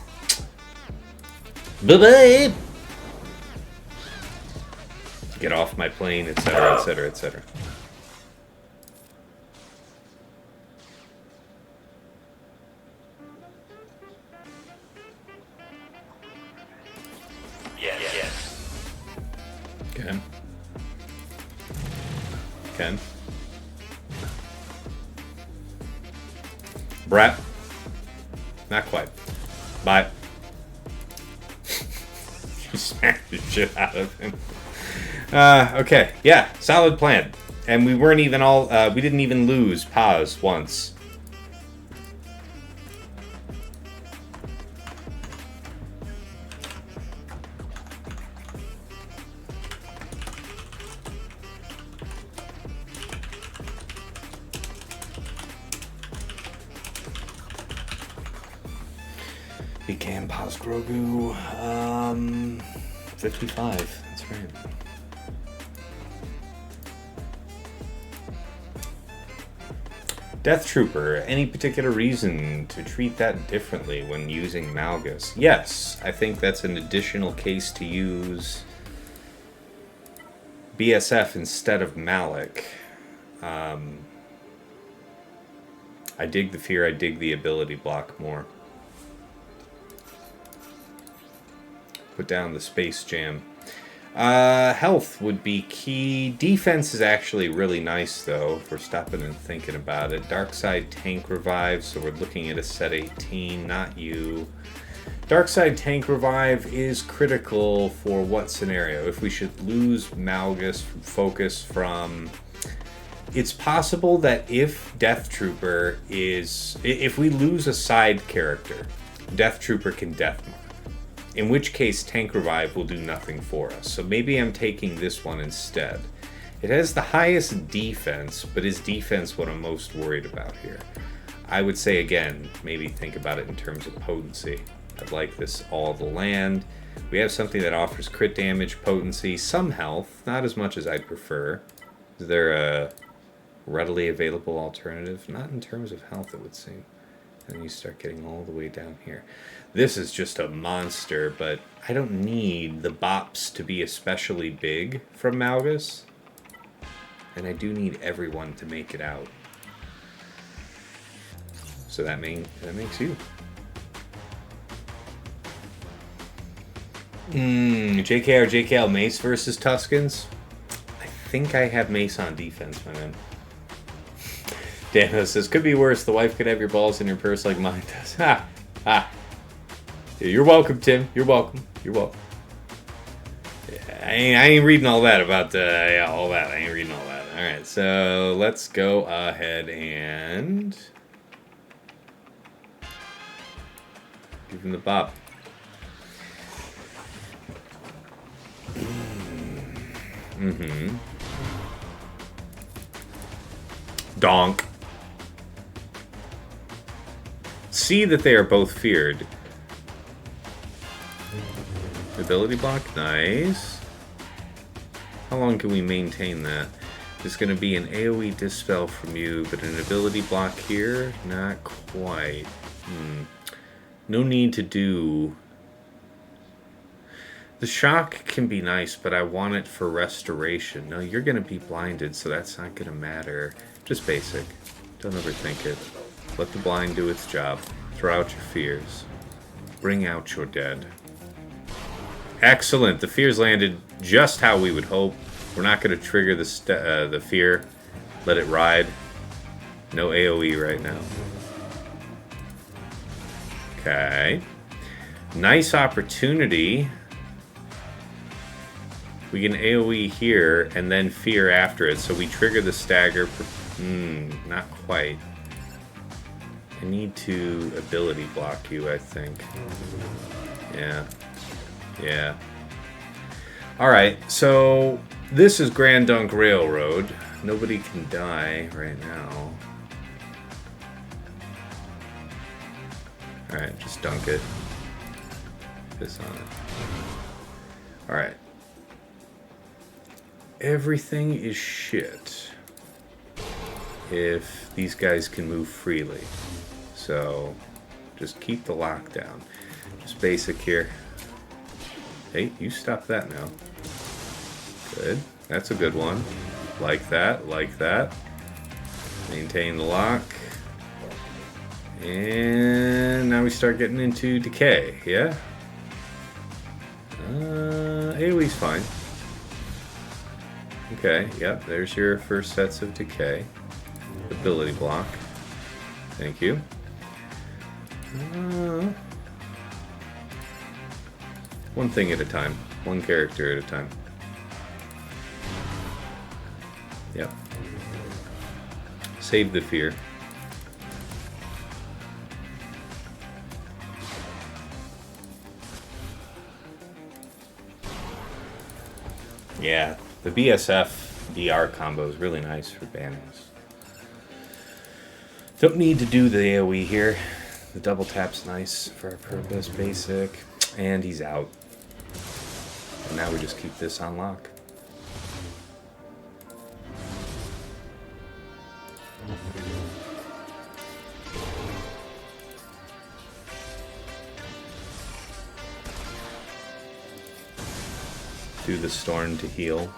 Bye-bye! Get off my plane, etc., etc., etc. Yes. Okay. Okay. Brett. Not quite. Bye. You smacked the shit out of him. Okay. Yeah. Solid plan. And we weren't even all... we didn't even lose pause once. Became pause Grogu. 55. That's right. Death Trooper, any particular reason to treat that differently when using Malgus? Yes, I think that's an additional case to use BSF instead of Malik. I dig the fear, I dig the ability block more. Put down the Space Jam. Health would be key. Defense is actually really nice, though, if we're stopping and thinking about it. Dark Side Tank Revive, so we're looking at a set 18, not you. Dark Side Tank Revive is critical for what scenario? If we should lose Malgus from focus from... It's possible that if Death Trooper is... If we lose a side character, Death Trooper can Death Mark. In which case, Tank Revive will do nothing for us. So maybe I'm taking this one instead. It has the highest defense, but is defense what I'm most worried about here? I would say, again, maybe think about it in terms of potency. I'd like this all the land. We have something that offers crit damage, potency, some health, not as much as I'd prefer. Is there a readily available alternative? Not in terms of health, it would seem. And you start getting all the way down here. This is just a monster, but I don't need the bops to be especially big from Malgus. And I do need everyone to make it out. So that makes you. JKR, JKL, Mace versus Tuskens. I think I have Mace on defense, my man. Dano says, could be worse. The wife could have your balls in your purse like mine does. Ha! Ha! Yeah, you're welcome, Tim. You're welcome. You're welcome. Yeah, I ain't reading all that about all that. I ain't reading all that. All right, so let's go ahead and give him the bop. Mm-hmm. Donk. See that they are both feared. Ability block, nice. How long can we maintain that? There's going to be an AoE dispel from you, but an ability block here? Not quite. No need to do... The shock can be nice, but I want it for restoration. No, you're going to be blinded, so that's not going to matter. Just basic. Don't overthink it. Let the blind do its job. Throw out your fears. Bring out your dead. Excellent. The fears landed just how we would hope. We're not going to trigger the fear. Let it ride. No AoE right now. Okay. Nice opportunity. We can AoE here and then fear after it. So we trigger the stagger. Not quite. I need to ability block you, I think. Yeah. Yeah. Alright, so this is Grand Dunk Railroad. Nobody can die right now. Alright, just dunk it. Piss on it. Alright. Everything is shit if these guys can move freely. So, just keep the lockdown. Just basic here. Hey, you stop that now. Good. That's a good one. Like that, like that. Maintain the lock. And now we start getting into decay, yeah? AoE's fine. Okay, yep, there's your first sets of decay. Ability block. Thank you. One thing at a time. One character at a time. Yep. Save the fear. Yeah, the BSF DR combo is really nice for Banes. Don't need to do the AoE here. The double tap's nice for our purpose, basic. And he's out. And now we just keep this on lock. Do the storm to heal.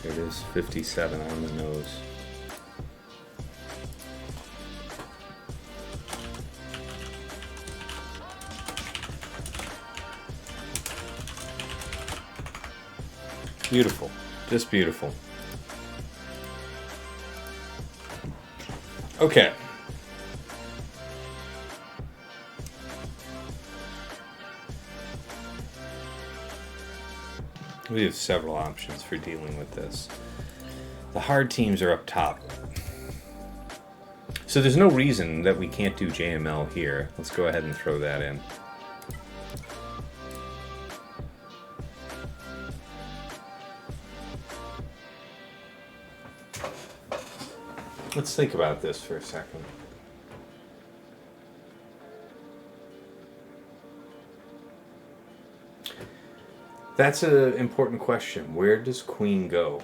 There it is, 57 on the nose. Beautiful, just beautiful. Okay. We have several options for dealing with this. The hard teams are up top. So there's no reason that we can't do JML here. Let's go ahead and throw that in. Let's think about this for a second. That's an important question. Where does Queen go?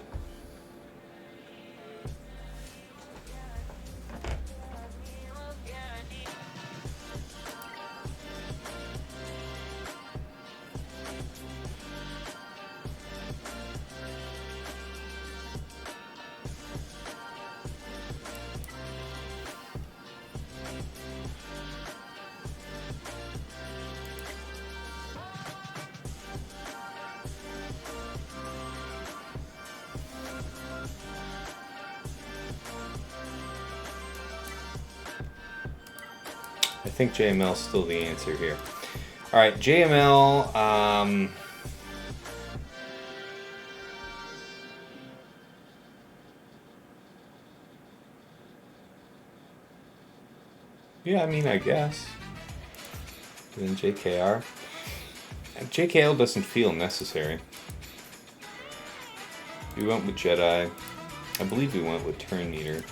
I think JML is still the answer here. All right, JML. Yeah, I mean, I guess. Then JKR. JKL doesn't feel necessary. We went with Jedi. I believe we went with Turn Eater.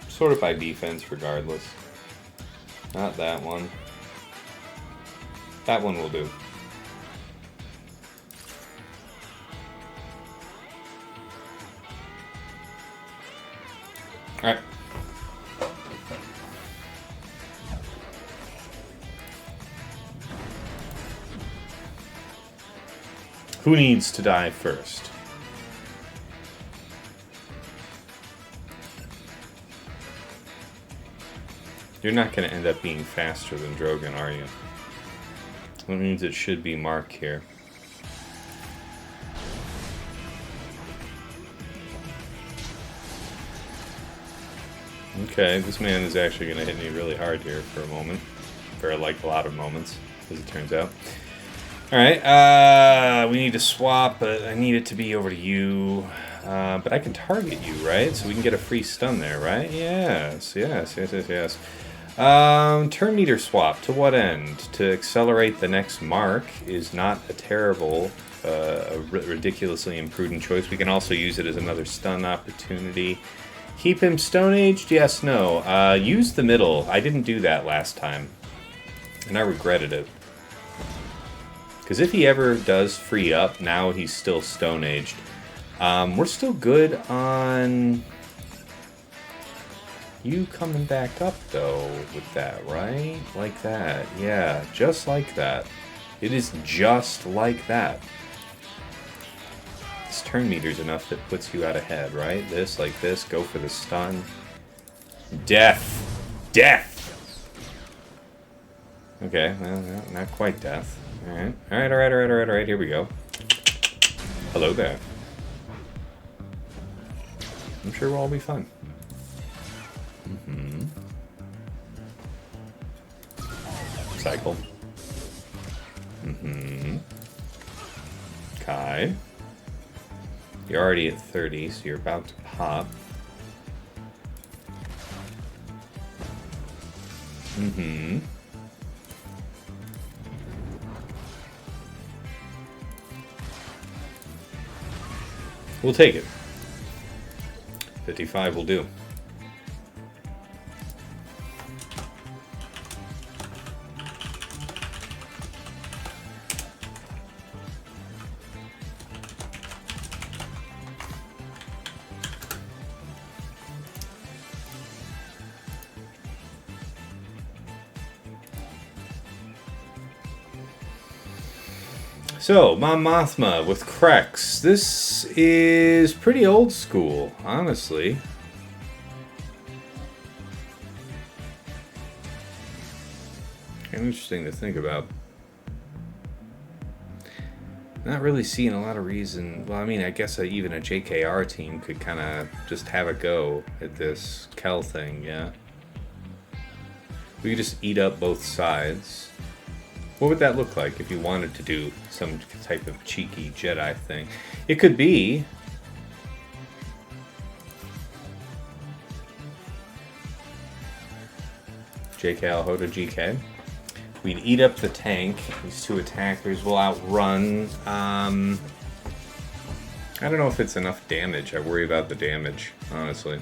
Sort of by defense, regardless. Not that one. That one will do. Alright. Who needs to die first? You're not going to end up being faster than Drogon, are you? That means it should be Mark here. Okay, this man is actually going to hit me really hard here for a moment. For like a lot of moments, as it turns out. Alright, we need to swap, but I need it to be over to you. But I can target you, right? So we can get a free stun there, right? Yes. Turn meter swap, to what end? To accelerate the next mark is not a terrible, ridiculously imprudent choice. We can also use it as another stun opportunity. Keep him Stone Aged? Yes, no. Use the middle. I didn't do that last time, and I regretted it. Because if he ever does free up, now he's still Stone Aged. We're still good on... You coming back up, though, with that, right? Like that. Yeah, just like that. It is just like that. This turn meter's enough that puts you out ahead, right? This, like this, go for the stun. Death! Death! Okay, well, no, not quite death. Alright, alright, here we go. Hello there. I'm sure we'll all be fun. Mm-hmm. Cycle. Mm-hmm. Kai. You're already at 30, so you're about to pop. Mm-hmm. We'll take it. 55 will do. So, Mon Mothma with Krex. This is pretty old school, honestly. Interesting to think about. Not really seeing a lot of reason. Well, I mean, I guess even a JKR team could kind of just have a go at this Kel thing, yeah? We could just eat up both sides. What would that look like if you wanted to do some type of cheeky Jedi thing? It could be... JK Hoda GK. We'd eat up the tank. These two attackers will outrun. I don't know if it's enough damage. I worry about the damage, honestly.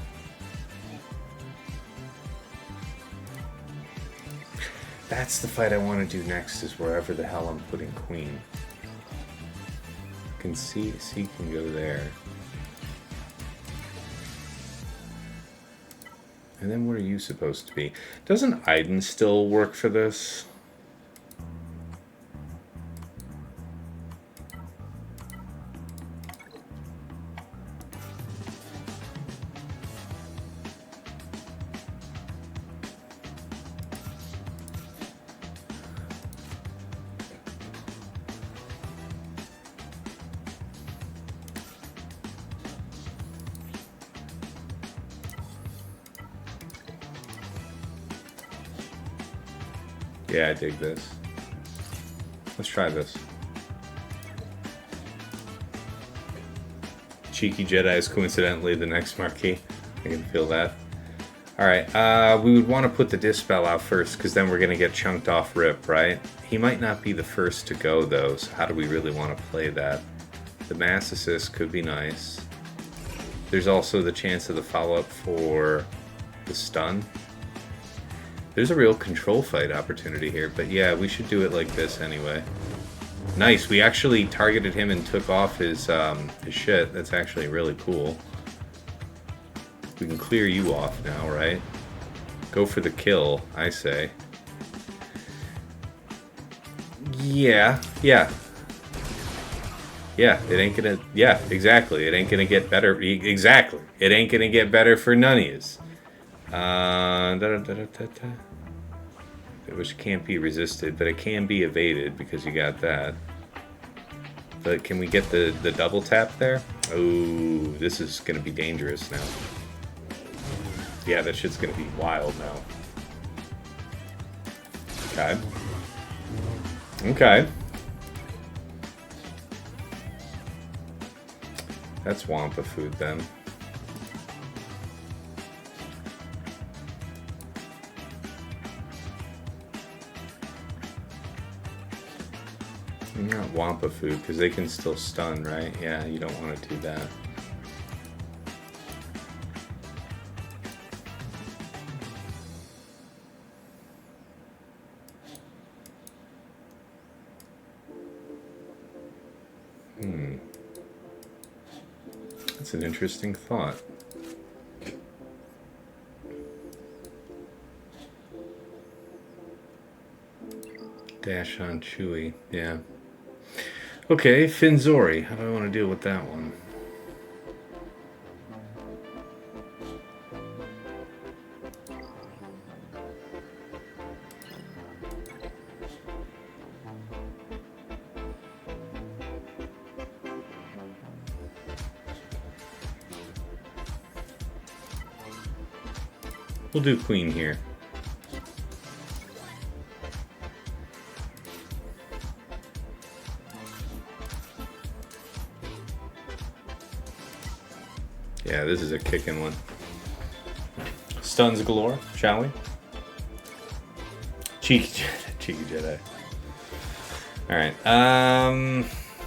That's the fight I want to do next, is wherever the hell I'm putting Queen. I can see can go there. And then what are you supposed to be? Doesn't Iden still work for this? Yeah, I dig this. Let's try this. Cheeky Jedi is coincidentally the next marquee. I can feel that. Alright, we would want to put the Dispel out first, because then we're going to get chunked off rip, right? He might not be the first to go, though, so how do we really want to play that? The Mass Assist could be nice. There's also the chance of the follow-up for the stun. There's a real control fight opportunity here, but yeah, we should do it like this anyway. Nice, we actually targeted him and took off his shit. That's actually really cool. We can clear you off now, right? Go for the kill, I say. Yeah. Yeah, it ain't gonna... Yeah, exactly. It ain't gonna get better... Exactly. It ain't gonna get better for none of yous. Which can't be resisted, but it can be evaded because you got that. But can we get the double tap there? Oh, this is gonna be dangerous now. Yeah, that shit's gonna be wild now. Okay. Okay. That's Wampa food then. Not Wampa food, because they can still stun, right? Yeah, you don't want to do that. That's an interesting thought. Dash on Chewie, yeah. Okay, Finzori. How do I want to deal with that one? We'll do Queen here. Yeah, this is a kicking one. Stuns galore, shall we? Cheeky Jedi. Alright,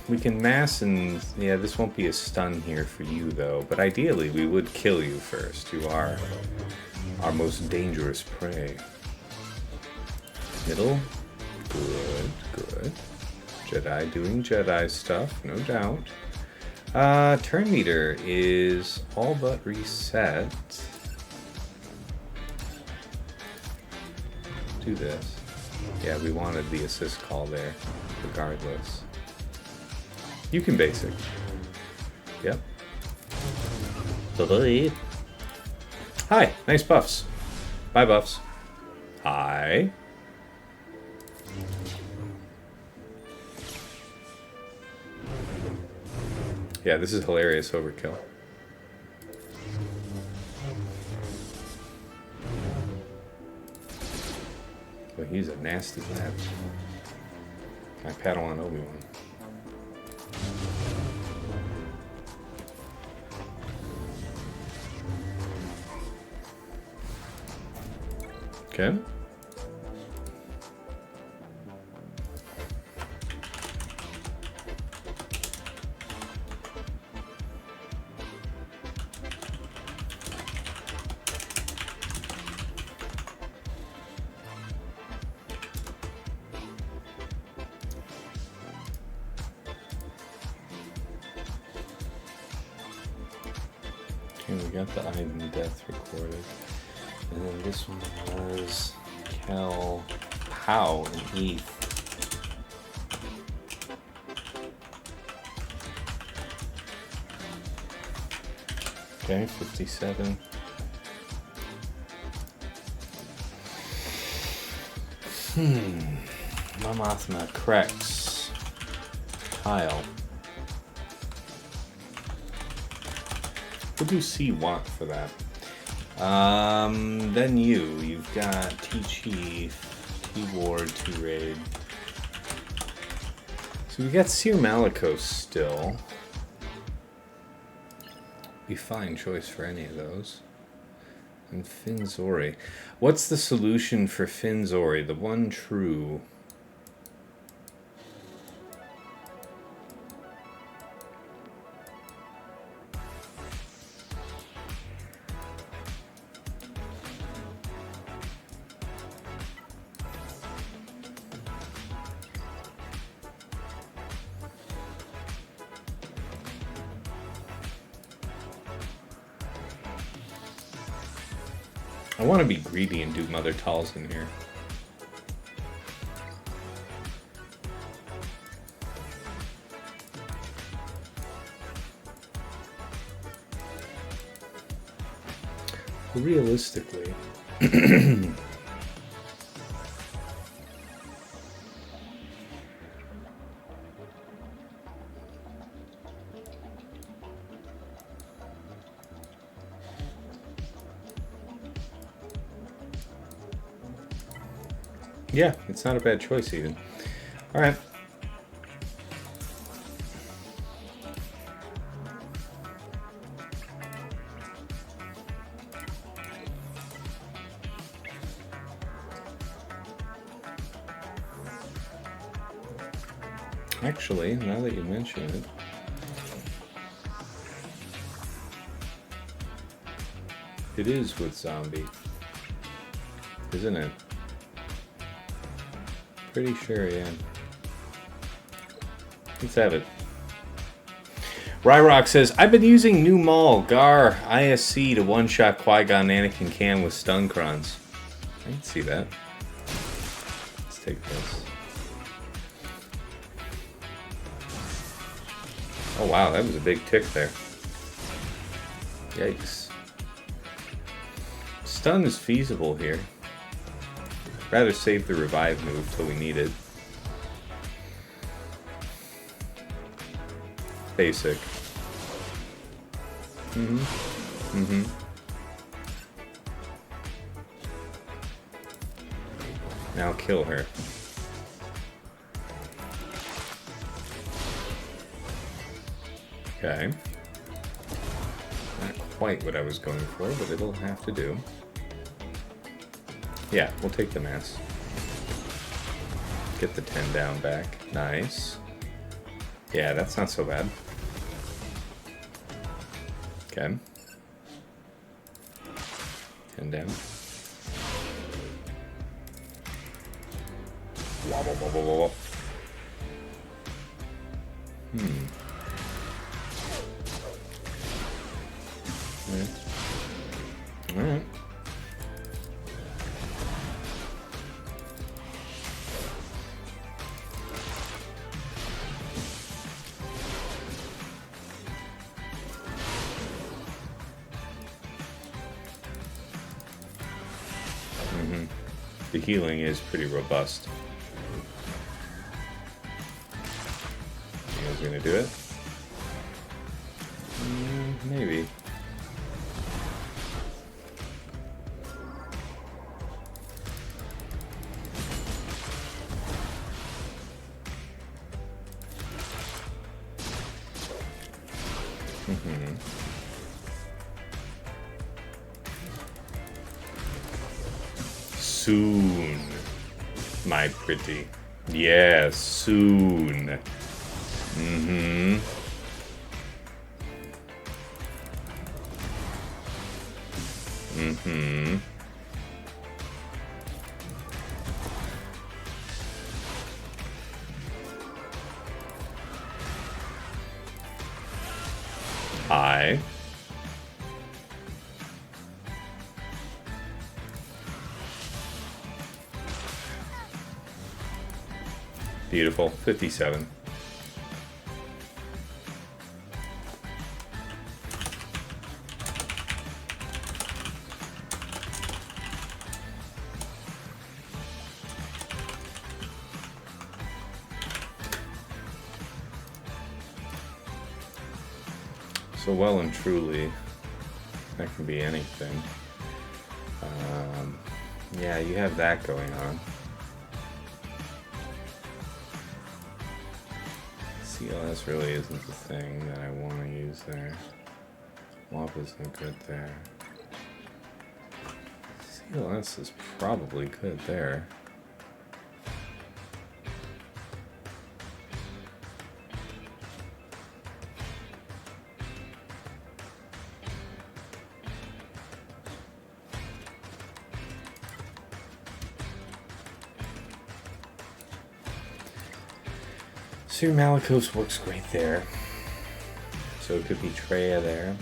we can mass and... Yeah, this won't be a stun here for you, though. But ideally, we would kill you first. You are our most dangerous prey. Middle. Good, good. Jedi doing Jedi stuff, no doubt. Turn meter is all but reset. Do this. Yeah, we wanted the assist call there, regardless. You can basic. Yep. Bye-bye. Hi, nice buffs. Bye, buffs. Hi. Yeah, this is hilarious overkill. Well, he's a nasty lad. I paddle on Obi-Wan. Okay. Okay, we got the Iden death recorded. And then this one was Cal Pow and ETH. Okay, 57. Mamathma, Krex, Kyle. We'll do C-Want for that. Then you've got T-Chief, T-Ward, T-Raid. So we got Cere Malicos still. Be fine choice for any of those. And Finzori. What's the solution for Finzori? The one true. I want to be greedy and do Mother Talzin here. Realistically, yeah, it's not a bad choice even. All right. Actually, now that you mention it, it is with zombie, isn't it? Pretty sure, yeah. Let's have it. Ryrock says, I've been using new Maul, Gar, ISC to one-shot Qui-Gon Anakin with stun crons. I can see that. Let's take this. Oh wow, that was a big tick there. Yikes. Stun is feasible here. Rather save the revive move till we need it. Basic. Now kill her. Okay. Not quite what I was going for, but it'll have to do. Yeah, we'll take the mass. Get the 10 down back. Nice. Yeah, that's not so bad. Okay. 10 down. Wobble, wobble, wobble. Alright. The healing is pretty robust. You guys gonna do it? Maybe. Soon, my pretty. Yes, soon. Hi. Beautiful. 57. So well and truly, that can be anything. Yeah, you have that going on. CLS really isn't the thing that I want to use there. Wop isn't good there. CLS is probably good there. Sir Malgus works great there. So it could be Traya there.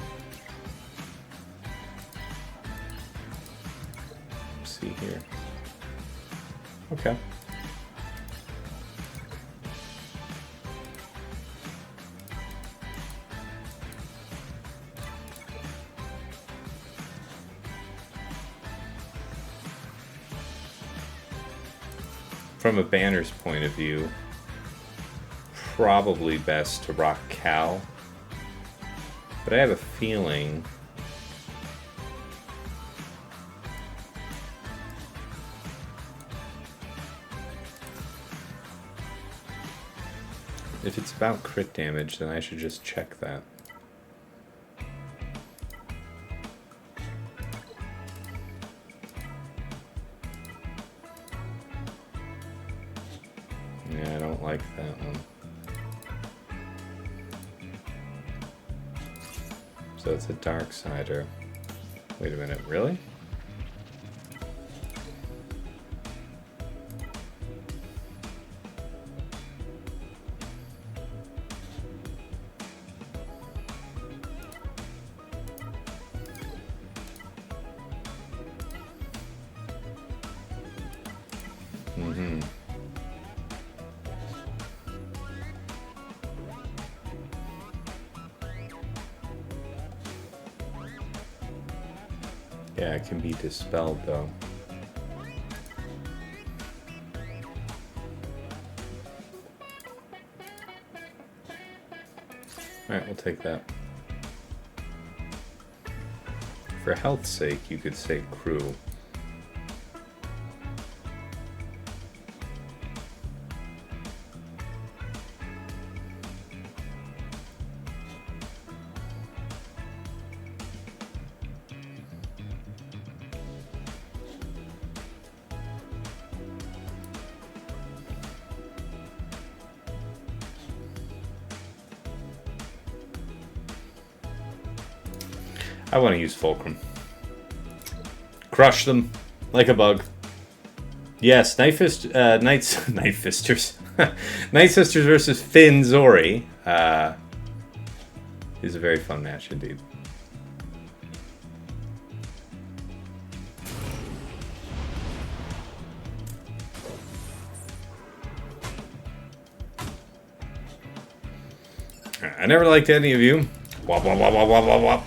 Let's see here. Okay. From a banner's point of view, probably best to rock Cal, but I have a feeling if it's about crit damage, then I should just check that. Yeah, I don't like that one. So it's a Darksider. Wait a minute, really? Yeah, it can be dispelled though. Alright, we'll take that. For health's sake, you could say crew. I want to use Fulcrum. Crush them like a bug. Yes, Night Sisters. Night Sisters versus Finn Zori is a very fun match indeed. I never liked any of you. Wop, wop, wop, wop, wop, wop, wop.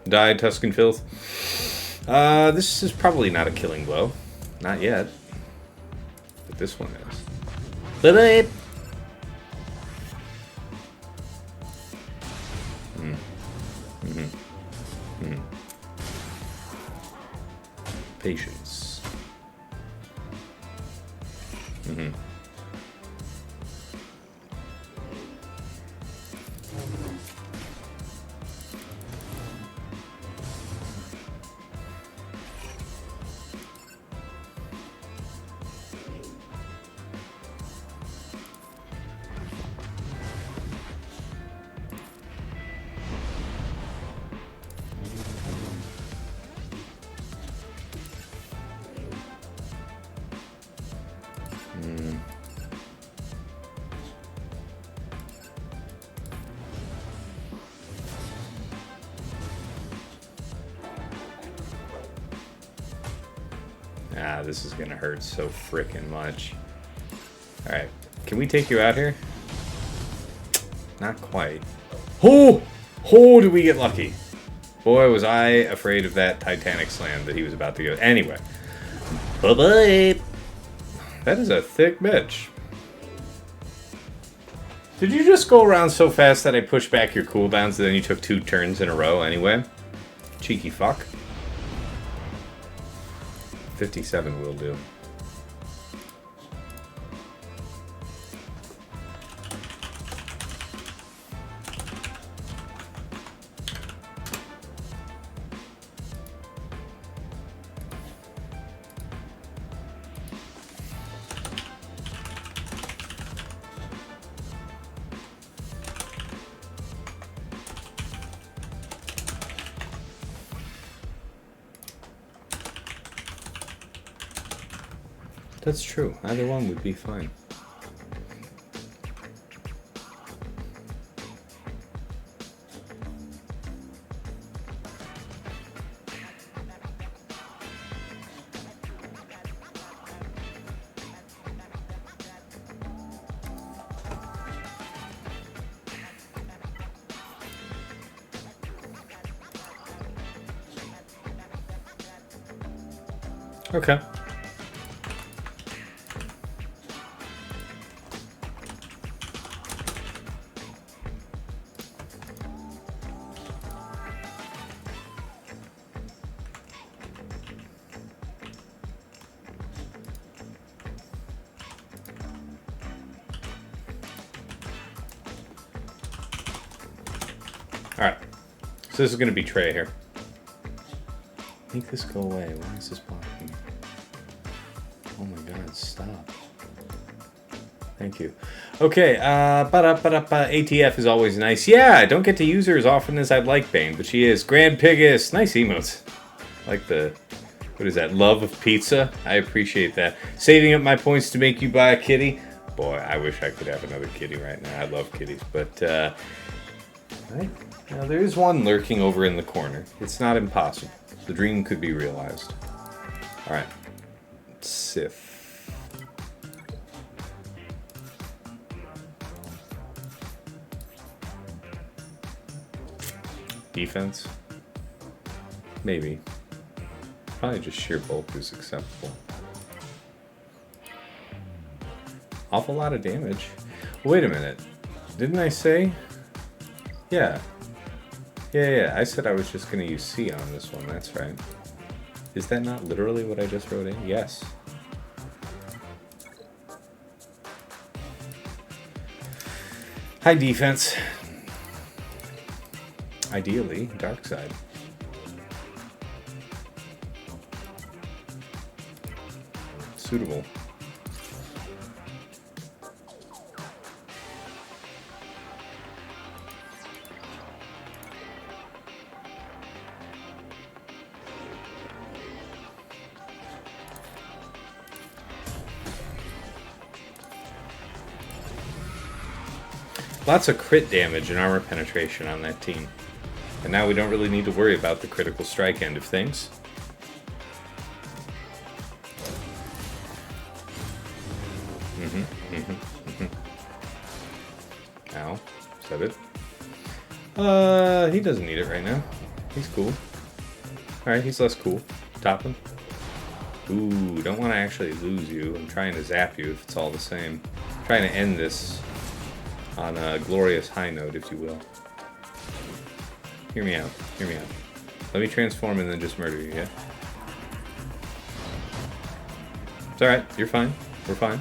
Die, Tusken filth. This is probably not a killing blow. Not yet. But this one is. Bye-bye. Patience. Ah, this is gonna hurt so frickin' much. Alright, can we take you out here? Not quite. Oh! Oh, did we get lucky? Boy, was I afraid of that Titanic slam that he was about to go. Anyway. Bye-bye! That is a thick bitch. Did you just go around so fast that I pushed back your cooldowns and then you took 2 turns in a row anyway? Cheeky fuck. 57 will do. That's true. Either one would be fine. Okay. Alright, so this is going to be Traya here. Make this go away. Why is this blocking? Oh my god, stop. Thank you. Okay, ATF is always nice. Yeah, I don't get to use her as often as I'd like, Bane, but she is. Grand Pigus. Nice emotes. Like the, what is that, love of pizza? I appreciate that. Saving up my points to make you buy a kitty. Boy, I wish I could have another kitty right now. I love kitties, but, right? Now, there is one lurking over in the corner. It's not impossible. The dream could be realized. Alright. Sith. Defense? Maybe. Probably just sheer bulk is acceptable. Awful lot of damage. Wait a minute. Didn't I say? Yeah. Yeah. I said I was just going to use C on this one. That's right. Is that not literally what I just wrote in? Yes. High defense. Ideally, dark side. Suitable. Lots of crit damage and armor penetration on that team. And now we don't really need to worry about the critical strike end of things. Ow. Is that it? He doesn't need it right now. He's cool. Alright, he's less cool. Top him. Ooh, don't want to actually lose you. I'm trying to zap you if it's all the same. I'm trying to end this on a glorious high note, if you will. Hear me out. Hear me out. Let me transform and then just murder you, yeah? It's alright. You're fine. We're fine.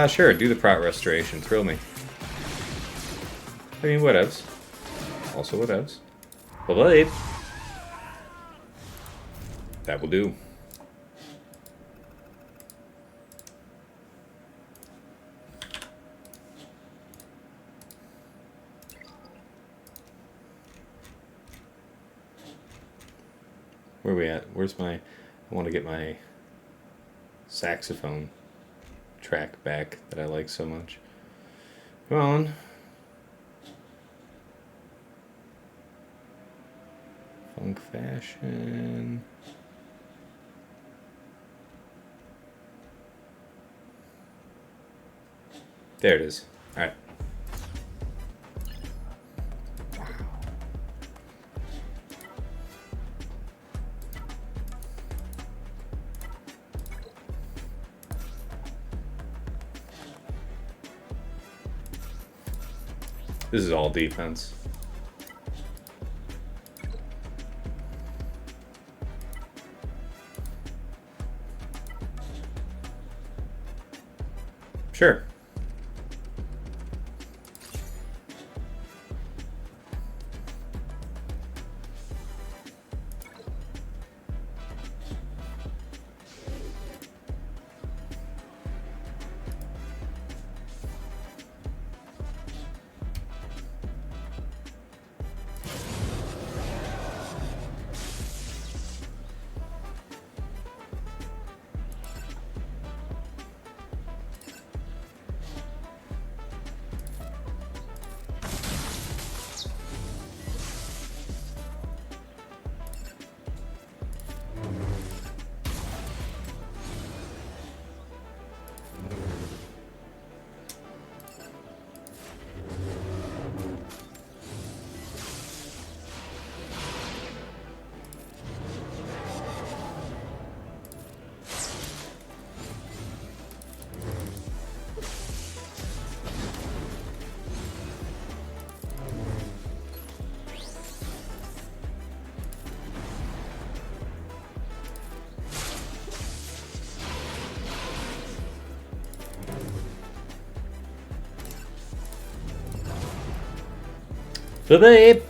Sure. Do the prot restoration. Thrill me. I mean, whatevs. Also whatevs. Bye-bye. That will do. Where are we at? Where's my... I want to get my saxophone track back that I like so much. Come on. Funk fashion. There it is. Alright. This is all defense. Sure. Bye-bye.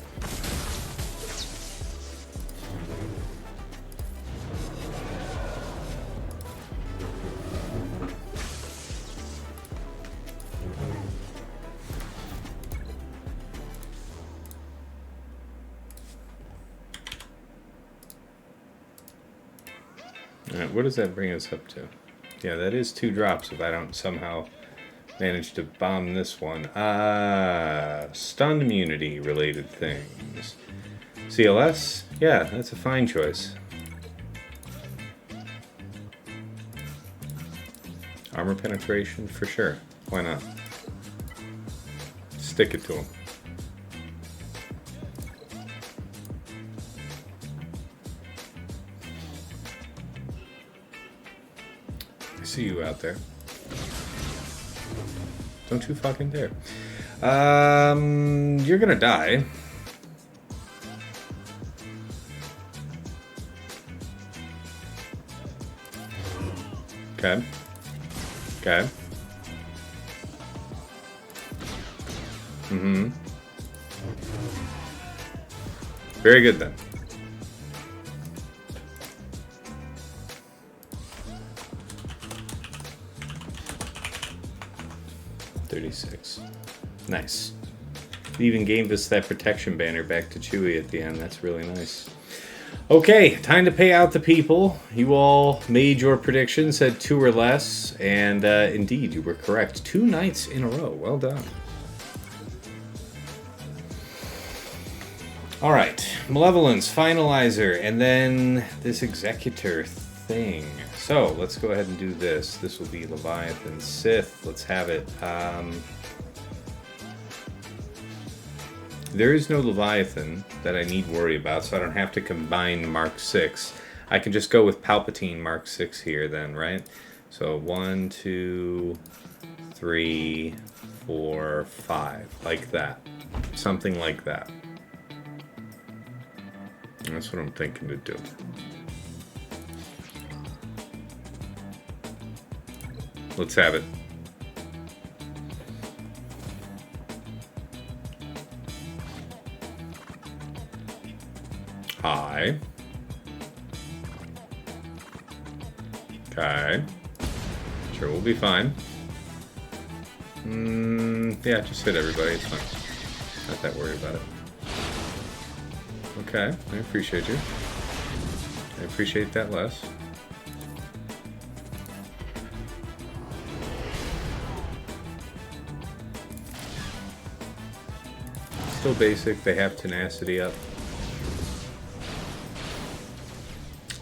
Alright, what does that bring us up to? Yeah, that is 2 drops if I don't somehow manage to bomb this one. Stun immunity related things. CLS? Yeah, that's a fine choice. Armor penetration? For sure. Why not? Stick it to him. I see you out there. Don't you fucking dare. You're gonna die. Okay. Okay. Mm-hmm. Very good then. $36. Nice. It even gave us that protection banner back to Chewie at the end. That's really nice. Okay, time to pay out the people. You all made your predictions, said 2 or less, and indeed, you were correct. 2 nights in a row. Well done. All right, Malevolence, Finalizer, and then this Executor thing. So, let's go ahead and do this. This will be Leviathan Sith. Let's have it. There is no Leviathan that I need worry about, so I don't have to combine Mark 6. I can just go with Palpatine Mark 6 here then, right? So 1, 2, 3, 4, 5. Like that. Something like that. That's what I'm thinking to do. Let's have it. Hi. Okay. Sure, we'll be fine. Yeah, just hit everybody. It's fine. Not that worried about it. Okay, I appreciate you. I appreciate that less. Still basic. They have tenacity up.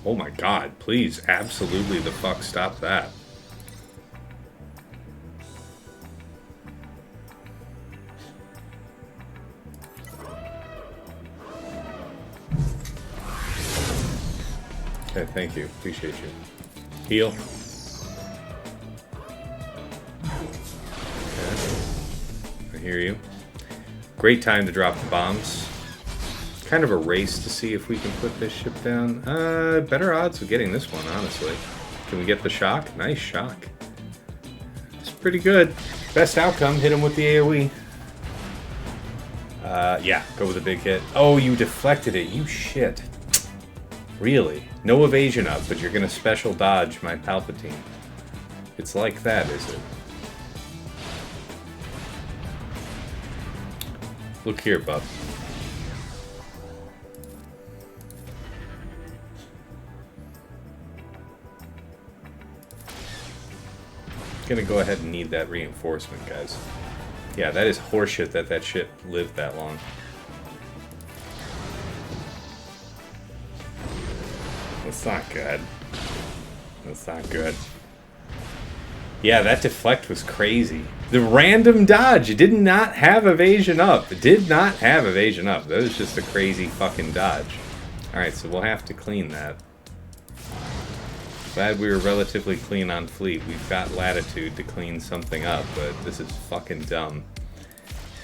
Oh my god, please, absolutely the fuck stop that. Okay, thank you. Appreciate you. Heal. Okay. I hear you. Great time to drop the bombs. Kind of a race to see if we can put this ship down. Better odds of getting this one, honestly. Can we get the shock? Nice shock. It's pretty good. Best outcome, hit him with the AoE. Yeah, go with a big hit. Oh, you deflected it, you shit. Really? No evasion up, but you're gonna special dodge my Palpatine. It's like that, is it? Look here, bub. Gonna go ahead and need that reinforcement, guys. Yeah, that is horseshit that that ship lived that long. That's not good. That's not good. Yeah, that deflect was crazy. The random dodge, it did not have evasion up. It did not have evasion up. That was just a crazy fucking dodge. Alright, so we'll have to clean that. Glad we were relatively clean on fleet. We've got latitude to clean something up, but this is fucking dumb.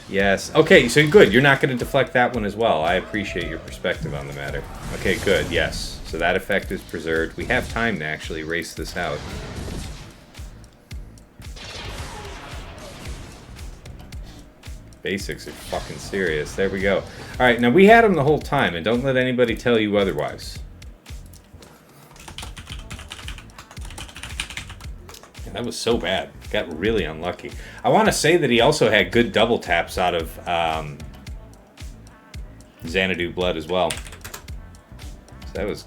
Yes. Okay, so good. You're not going to deflect that one as well. I appreciate your perspective on the matter. Okay, good. Yes. So that effect is preserved. We have time to actually race this out. Basics are fucking serious. There we go. Alright, now we had them the whole time, and don't let anybody tell you otherwise. That was so bad. Got really unlucky. I want to say that he also had good double taps out of Xanadu Blood as well. So that was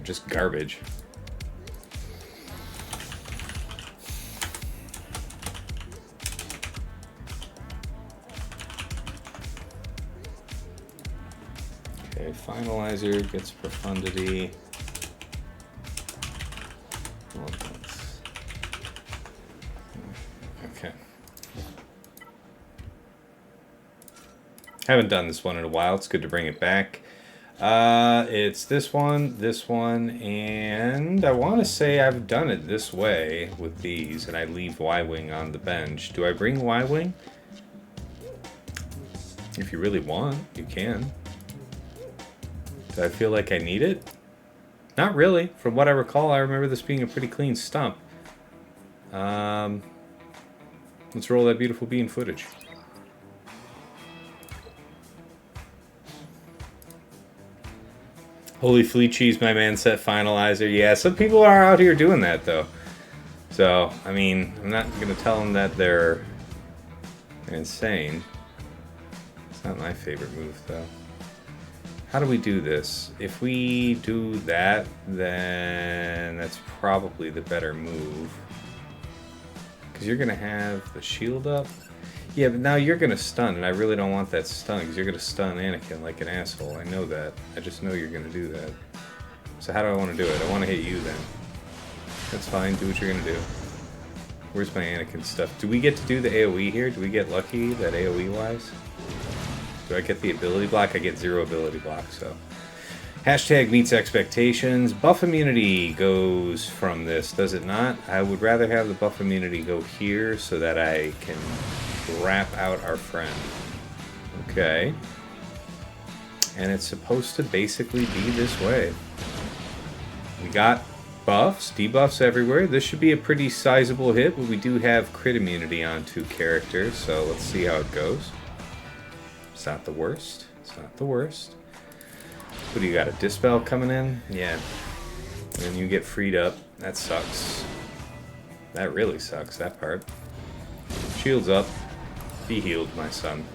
just garbage. Okay, Finalizer gets Profundity. Okay. Haven't done this one in a while. It's good to bring it back. It's this one, and I want to say I've done it this way with these, and I leave Y-Wing on the bench. Do I bring Y-Wing? If you really want, you can. Do I feel like I need it? Not really. From what I recall, I remember this being a pretty clean stump. Let's roll that beautiful bean footage. Holy fleet cheese, my man set Finalizer. Yeah, some people are out here doing that, though. So, I mean, I'm not going to tell them that they're insane. It's not my favorite move, though. How do we do this? If we do that, then that's probably the better move. Because you're going to have the shield up. Yeah, but now you're going to stun, and I really don't want that stun, because you're going to stun Anakin like an asshole. I know that. I just know you're going to do that. So how do I want to do it? I want to hit you, then. That's fine. Do what you're going to do. Where's my Anakin stuff? Do we get to do the AoE here? Do we get lucky, that AoE-wise? Do I get the ability block? I get 0 ability block, so... Hashtag meets expectations. Buff immunity goes from this, does it not? I would rather have the buff immunity go here so that I can wrap out our friend. Okay. And it's supposed to basically be this way. We got buffs, debuffs everywhere. This should be a pretty sizable hit, but we do have crit immunity on 2 characters, so let's see how it goes. It's not the worst. It's not the worst. What do you got, a Dispel coming in? Yeah. And you get freed up. That sucks. That really sucks, that part. Shields up. Be healed, my son.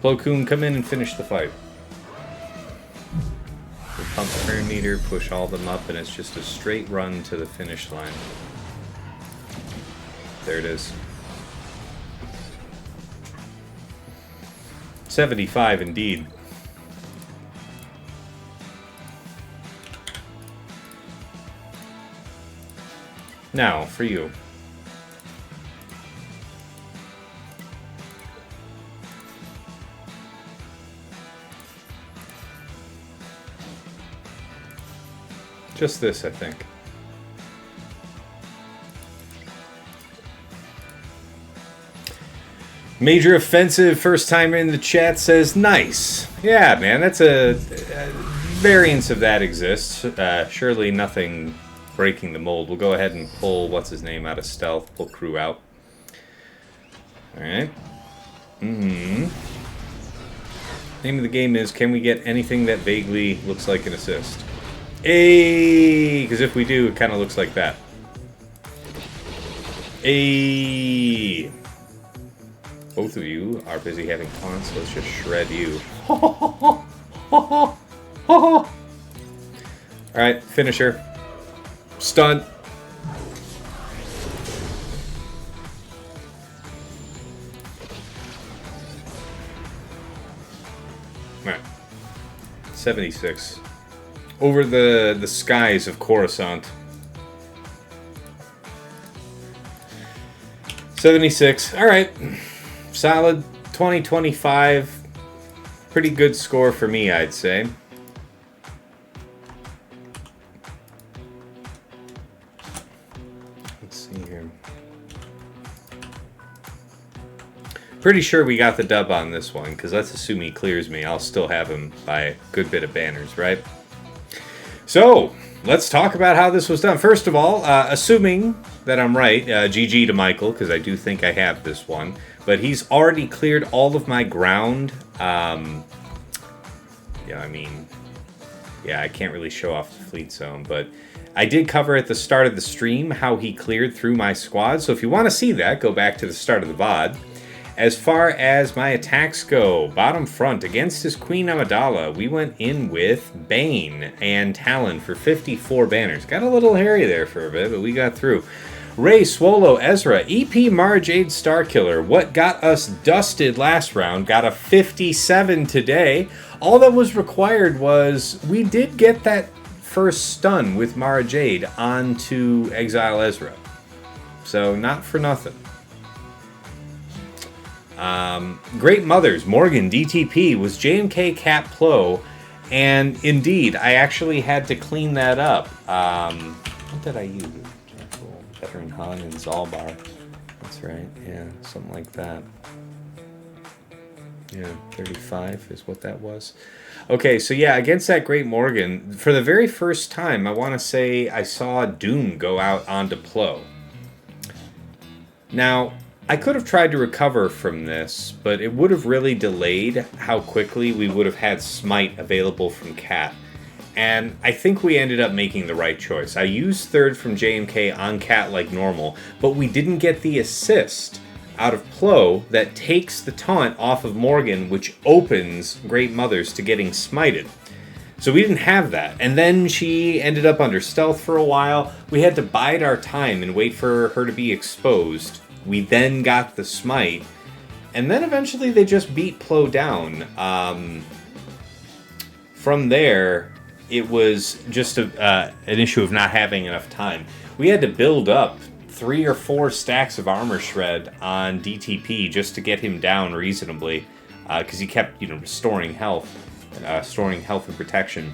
Plo Koon, come in and finish the fight. We pump turn meter, push all them up, and it's just a straight run to the finish line. There it is. 75 indeed. Now, for you. Just this, I think. Major Offensive, first timer in the chat, says, nice. Yeah, man, that's a variance of that exists. Surely nothing breaking the mold. We'll go ahead and pull what's-his-name out of stealth, pull crew out. Alright. Name of the game is, can we get anything that vaguely looks like an assist? Ayy! Because if we do, it kind of looks like that. Ayy! Both of you are busy having fun, so let's just shred you. Alright, finisher. Stun. Alright. 76. Over the skies of Coruscant. 76. Alright. Solid 2025. Pretty good score for me, I'd say. Pretty sure we got the dub on this one, because let's assume he clears me. I'll still have him by a good bit of banners, right? So, let's talk about how this was done. First of all, assuming that I'm right, GG to Michael, because I do think I have this one. But he's already cleared all of my ground. Yeah, I mean, yeah, I can't really show off the fleet zone, but I did cover at the start of the stream how he cleared through my squad. So if you want to see that, go back to the start of the VOD. As far as my attacks go, bottom front, against his Queen Amidala, we went in with Bane and Talon for 54 banners. Got a little hairy there for a bit, but we got through. Rey, Swolo, Ezra, EP Mara Jade Starkiller. What got us dusted last round got a 57 today. All that was required was we did get that first stun with Mara Jade onto Exile Ezra. So not for nothing. Great Mothers, Morgan, DTP, was JMK Cap Plo, And indeed, I actually had to clean that up. What did I use? Veteran Han and Zalbar. That's right, yeah, something like that. Yeah, 35 is what that was. Okay, so yeah, against that Great Morgan, for the very first time, I want to say I saw Doom go out onto Plo. Now, I could have tried to recover from this, but it would have really delayed how quickly we would have had Smite available from Cat. And I think we ended up making the right choice. I used third from JMK on Cat like normal, but we didn't get the assist out of Plo that takes the taunt off of Morgan, which opens Great Mothers to getting smited. So we didn't have that. And then she ended up under stealth for a while. We had to bide our time and wait for her to be exposed. We then got the smite. And then eventually they just beat Plo down. From there, it was just an issue of not having enough time. We had to build up 3 or 4 stacks of armor shred on DTP just to get him down reasonably, because he kept, restoring health and protection.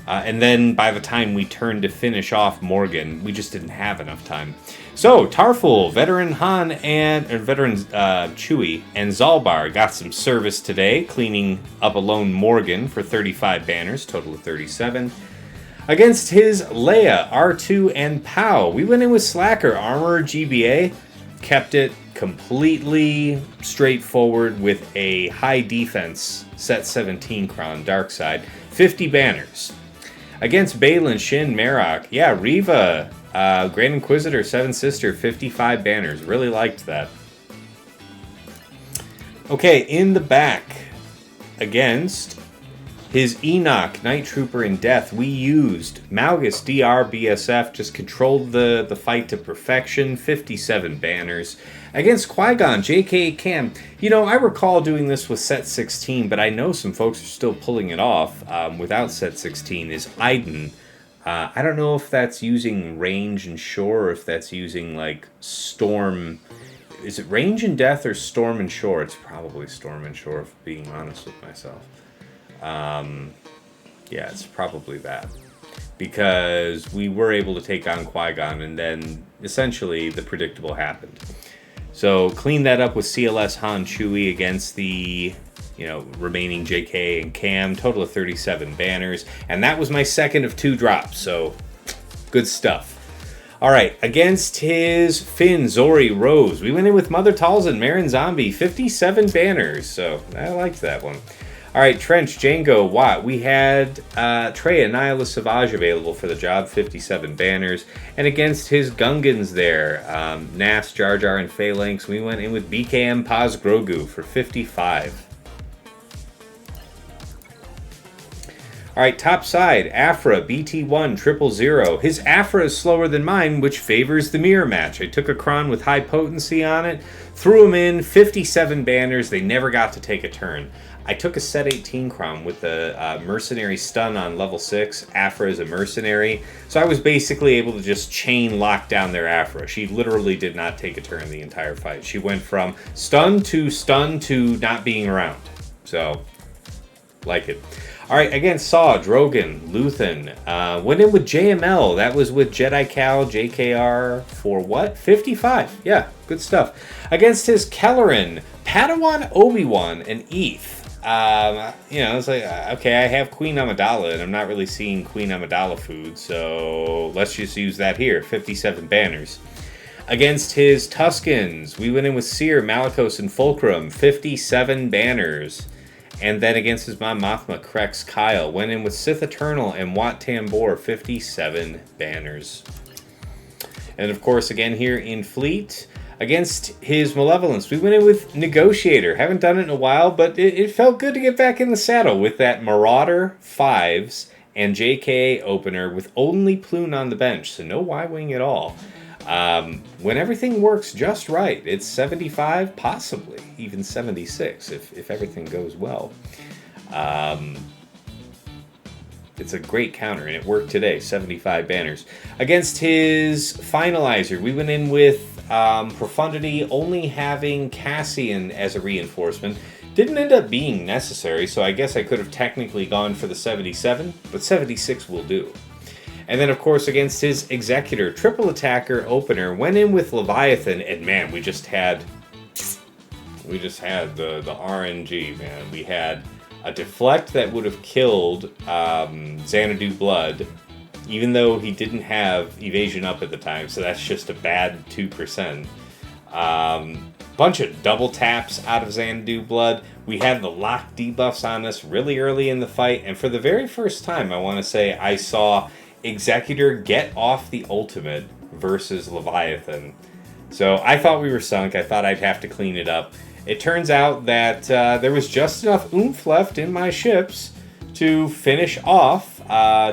And then by the time we turned to finish off Morgan, we just didn't have enough time. So Tarfful, Veteran Han Veteran Chewie, and Zalbar got some service today, cleaning up a lone Morgan for 35 banners, total of 37. Against his Leia, R2, and Pow, we went in with Slacker, Armor, GBA, kept it completely straightforward with a high defense, set 17 crown, dark side, 50 banners. Against Baylan, Shin, Marok, yeah, Riva, Grand Inquisitor, Seven Sister, 55 banners. Really liked that. Okay, in the back, against his Enoch, Night Trooper, and Death, we used Malgus, DR, BSF, just controlled the fight to perfection, 57 banners. Against Qui-Gon, JK, Cam, I recall doing this with set 16, but I know some folks are still pulling it off without set 16, is Iden. I don't know if that's using range and shore, or if that's using, storm. Is it range and death or storm and shore? It's probably storm and shore, if being honest with myself. Yeah, it's probably that. Because we were able to take on Qui-Gon, and then essentially the predictable happened. So clean that up with CLS Han Chewie against the remaining JK and Cam, total of 37 banners. And that was my second of 2 drops, so good stuff. All right, against his Finn, Zori, Rose, we went in with Mother Talzin, Marin Zombie, 57 banners, so I liked that one. All right, Trench, Django, Watt. We had Traya, Nihilus Savage available for the job, 57 banners. And against his Gungans there, Nas, Jar Jar, and Phalanx, we went in with BKM Paz Grogu for 55. All right, top side, Aphra, BT1, 000. His Aphra is slower than mine, which favors the mirror match. I took a Kron with high potency on it, threw him in, 57 banners. They never got to take a turn. I took a set 18 Kron with the mercenary stun on level 6. Aphra is a mercenary. So I was basically able to just chain lock down their Aphra. She literally did not take a turn the entire fight. She went from stun to not being around. So, like it. All right, against Saw, Drogon, Luthen. Went in with JML. That was with Jedi Cal, JKR for what? 55. Yeah, good stuff. Against his Kelleran, Padawan, Obi-Wan, and Eth. It's like, okay, I have Queen Amidala, and I'm not really seeing Queen Amidala food, so let's just use that here, 57 banners. Against his Tuskens, we went in with Cere, Malicos, and Fulcrum, 57 banners. And then against his Mon Mothma, Krex, Kyle, went in with Sith Eternal and Wat Tambor, 57 banners. And of course, again here in Fleet, against his Malevolence, we went in with Negotiator. Haven't done it in a while, but it felt good to get back in the saddle with that Marauder 5s and JK opener with only Ploon on the bench, so no Y-Wing at all. When everything works just right, it's 75, possibly even 76 if everything goes well. It's a great counter, and it worked today, 75 banners. Against his Finalizer, we went in with Profundity only having Cassian as a reinforcement. Didn't end up being necessary, so I guess I could have technically gone for the 77, but 76 will do. And then, of course, against his Executor, triple attacker opener, went in with Leviathan, and man, we just had the RNG, man. We had a deflect that would have killed Xanadu Blood, even though he didn't have evasion up at the time, so that's just a bad 2%. Bunch of double taps out of Xanadu Blood. We had the lock debuffs on us really early in the fight, and for the very first time, I want to say, I saw Executor get off the ultimate versus Leviathan. So I thought we were sunk. I thought I'd have to clean it up. It turns out that there was just enough oomph left in my ships to finish off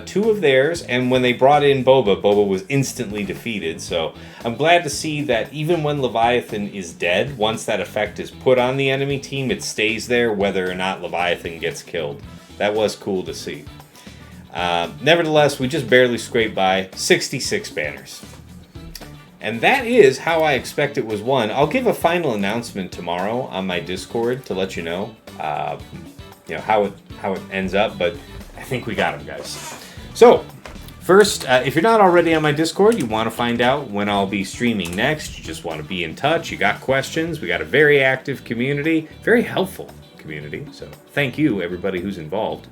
2 of theirs, and when they brought in Boba was instantly defeated. So I'm glad to see that even when Leviathan is dead, once that effect is put on the enemy team, it stays there whether or not Leviathan gets killed. That was cool to see. Nevertheless, we just barely scraped by 66 banners. And that is how I expect it was won. I'll give a final announcement tomorrow on my Discord to let you know, how it ends up, but I think we got him, guys. So, first, if you're not already on my Discord, you want to find out when I'll be streaming next, you just want to be in touch, you got questions, we got a very active community, very helpful community, so thank you, everybody who's involved.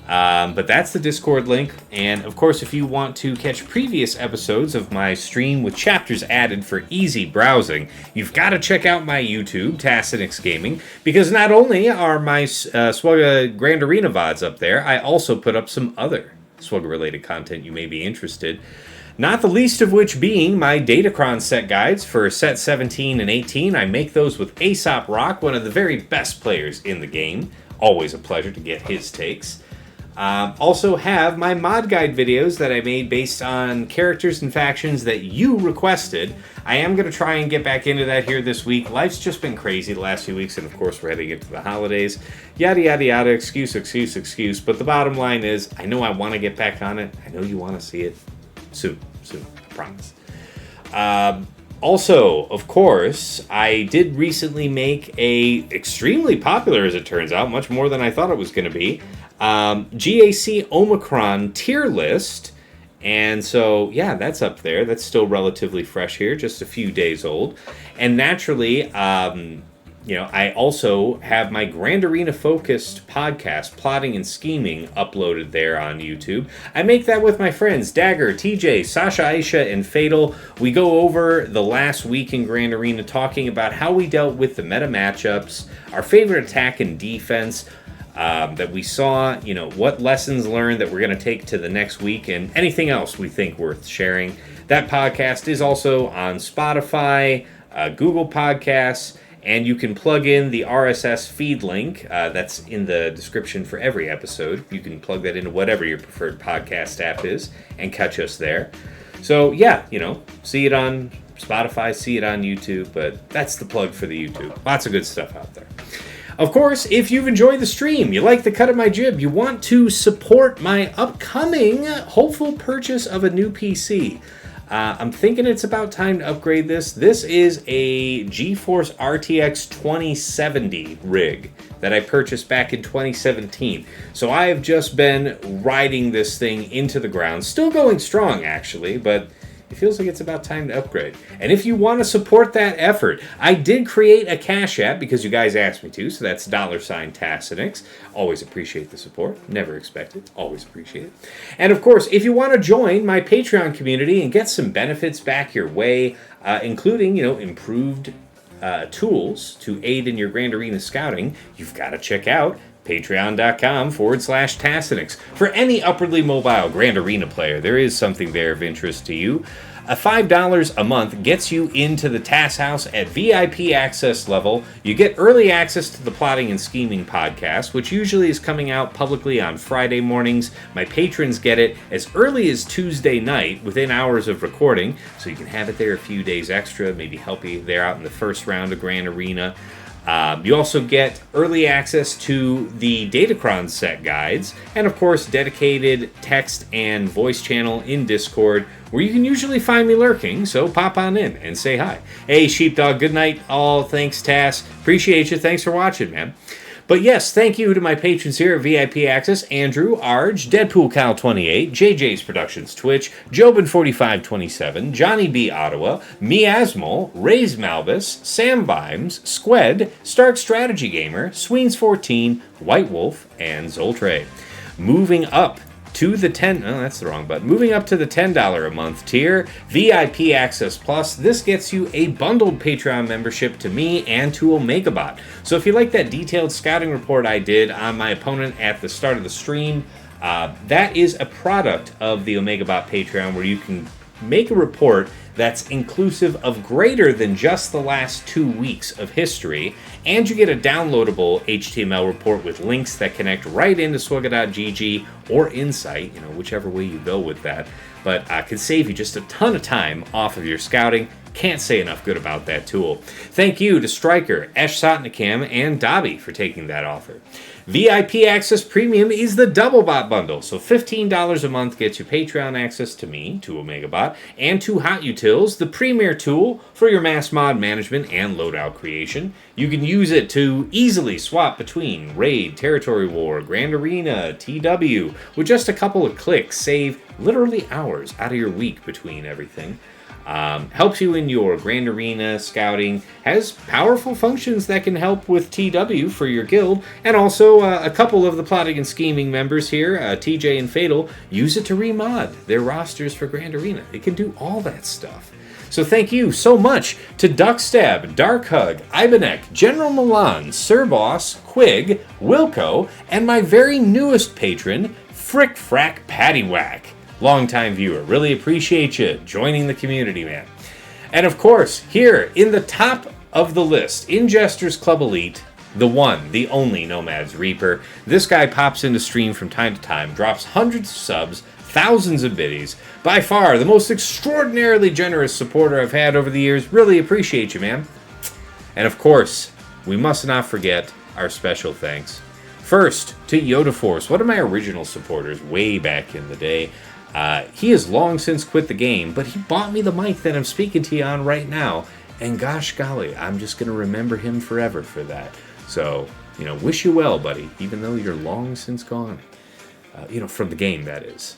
But that's the Discord link, and of course, if you want to catch previous episodes of my stream with chapters added for easy browsing, you've got to check out my YouTube, Tassinix Gaming, because not only are my Swugga Grand Arena VODs up there, I also put up some other Swugga-related content you may be interested, not the least of which being my Datacron set guides for set 17 and 18. I make those with Aesop Rock, one of the very best players in the game. Always a pleasure to get his takes. Also have my mod guide videos that I made based on characters and factions that you requested. I am going to try and get back into that here this week. Life's just been crazy the last few weeks, and of course we're heading into the holidays. Yada, yada, yada, excuse. But the bottom line is, I know I want to get back on it. I know you want to see it soon, I promise. Also, of course, I did recently make a extremely popular, as it turns out, much more than I thought it was going to be, GAC Omicron tier list. And so, yeah, that's up there. That's still relatively fresh here, just a few days old. And naturally, I also have my Grand Arena focused podcast, Plotting and Scheming, uploaded there on YouTube. I make that with my friends Dagger, TJ, Sasha, Aisha, and Fatal. We go over the last week in Grand Arena, talking about how we dealt with the meta matchups, our favorite attack and defense that we saw, what lessons learned that we're going to take to the next week, and anything else we think worth sharing. That podcast is also on Spotify, Google Podcasts, and you can plug in the RSS feed link that's in the description for every episode. You can plug that into whatever your preferred podcast app is and catch us there. So, yeah, see it on Spotify, see it on YouTube, but that's the plug for the YouTube. Lots of good stuff out there. Of course, if you've enjoyed the stream, you like the cut of my jib, you want to support my upcoming hopeful purchase of a new PC. I'm thinking it's about time to upgrade this. This is a GeForce RTX 2070 rig that I purchased back in 2017. So I have just been riding this thing into the ground. Still going strong, actually, but it feels like it's about time to upgrade. And if you want to support that effort, I did create a Cash App because you guys asked me to, so that's $Tassinix. Always appreciate the support. Never expect it. Always appreciate it. And of course, if you want to join my Patreon community and get some benefits back your way, including, improved tools to aid in your Grand Arena scouting, you've got to check out patreon.com/Tassinix. For any upwardly mobile Grand Arena player, there is something there of interest to you. A $5 a month gets you into the Tass House at VIP access level. You get early access to the Plotting and Scheming podcast, which usually is coming out publicly on Friday mornings. My patrons get it as early as Tuesday night, within hours of recording, so you can have it there a few days extra, maybe help you there out in the first round of Grand Arena. You also get early access to the Datacron set guides, and of course dedicated text and voice channel in Discord, where you can usually find me lurking, so pop on in and say hi. Hey Sheepdog, good night all, thanks Tass, appreciate you, thanks for watching, man. But yes, thank you to my patrons here at VIP Access: Andrew, Arj, Deadpool Cal 28, JJ's Productions Twitch, Jobin4527, Johnny B. Ottawa, Miasmal, Ray's Malbus, Sam Vimes, Squed, Stark Strategy Gamer, Sweens 14, White Wolf, and Zoltray. Moving up to the Moving up to the $10 a month tier, VIP Access Plus. This gets you a bundled Patreon membership to me and to OmegaBot. So if you like that detailed scouting report I did on my opponent at the start of the stream, that is a product of the OmegaBot Patreon, where you can make a report that's inclusive of greater than just the last 2 weeks of history, and you get a downloadable HTML report with links that connect right into swugga.gg or Insight, whichever way you go with that. But can save you just a ton of time off of your scouting. Can't say enough good about that tool. Thank you to Stryker, Esh Sotnikam, and Dobby for taking that offer. VIP Access Premium is the Double Bot Bundle, so $15 a month gets you Patreon access to me, to OmegaBot, and to Hot Utils, the premier tool for your mass mod management and loadout creation. You can use it to easily swap between Raid, Territory War, Grand Arena, TW, with just a couple of clicks. Save literally hours out of your week between everything. Helps you in your Grand Arena scouting, has powerful functions that can help with TW for your guild, and also a couple of the Plotting and Scheming members here, TJ and Fatal, use it to remod their rosters for Grand Arena. It can do all that stuff. So thank you so much to Duckstab, Darkhug, Ibenek, General Milan, Sir Boss, Quig, Wilco, and my very newest patron, Frick Frack Paddywhack. Longtime viewer, really appreciate you joining the community, man. And of course, here in the top of the list, Ingesters Club Elite, the one, the only Nomad's Reaper. This guy pops into stream from time to time, drops hundreds of subs, thousands of biddies. By far, the most extraordinarily generous supporter I've had over the years. Really appreciate you, man. And of course, we must not forget our special thanks. First, to Yoda Force, one of my original supporters way back in the day. He has long since quit the game, but he bought me the mic that I'm speaking to you on right now, and gosh golly, I'm just going to remember him forever for that. So, wish you well, buddy, even though you're long since gone. From the game, that is.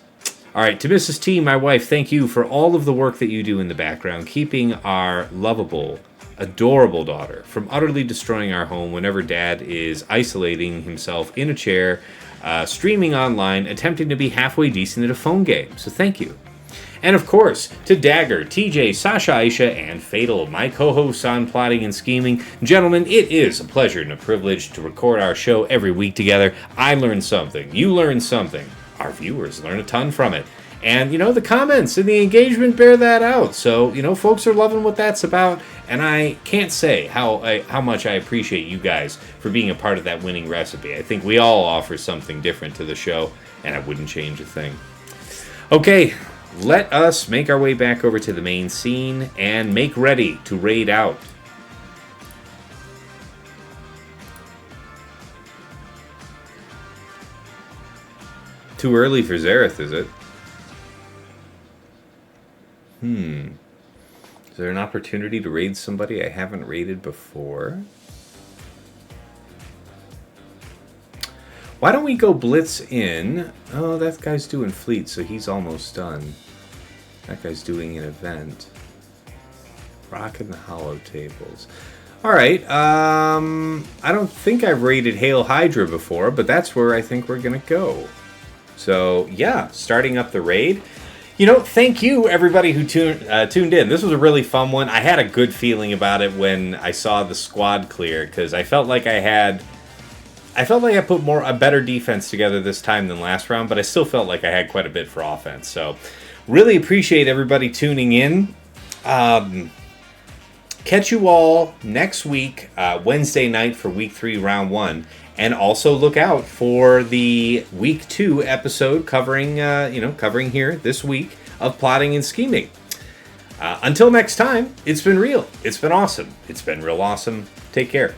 All right, to Mrs. T, my wife, thank you for all of the work that you do in the background, keeping our lovable, adorable daughter from utterly destroying our home whenever Dad is isolating himself in a chair, streaming online, attempting to be halfway decent at a phone game. So thank you. And of course, to Dagger, TJ, Sasha, Aisha, and Fatal, my co-hosts on Plotting and Scheming. Gentlemen, it is a pleasure and a privilege to record our show every week together. I learn something. You learn something. Our viewers learn a ton from it. And, the comments and the engagement bear that out. So, folks are loving what that's about. And I can't say how much I appreciate you guys for being a part of that winning recipe. I think we all offer something different to the show, and I wouldn't change a thing. Okay, let us make our way back over to the main scene and make ready to raid out. Too early for Xerath, is it? Is there an opportunity to raid somebody I haven't raided before? Why don't we go blitz in? Oh, that guy's doing fleet, so he's almost done. That guy's doing an event. Rock and the Hollow Tables. Alright, I don't think I've raided Hail Hydra before, but that's where I think we're gonna go. So, yeah, starting up the raid. Thank you, everybody who tuned in. This was a really fun one. I had a good feeling about it when I saw the squad clear, because I felt like I put a better defense together this time than last round, but I still felt like I had quite a bit for offense. So, really appreciate everybody tuning in. Catch you all next week, Wednesday night for Week 3, Round 1. And also look out for the Week 2 episode covering here this week of Plotting and Scheming. Until next time, it's been real. It's been awesome. It's been real awesome. Take care.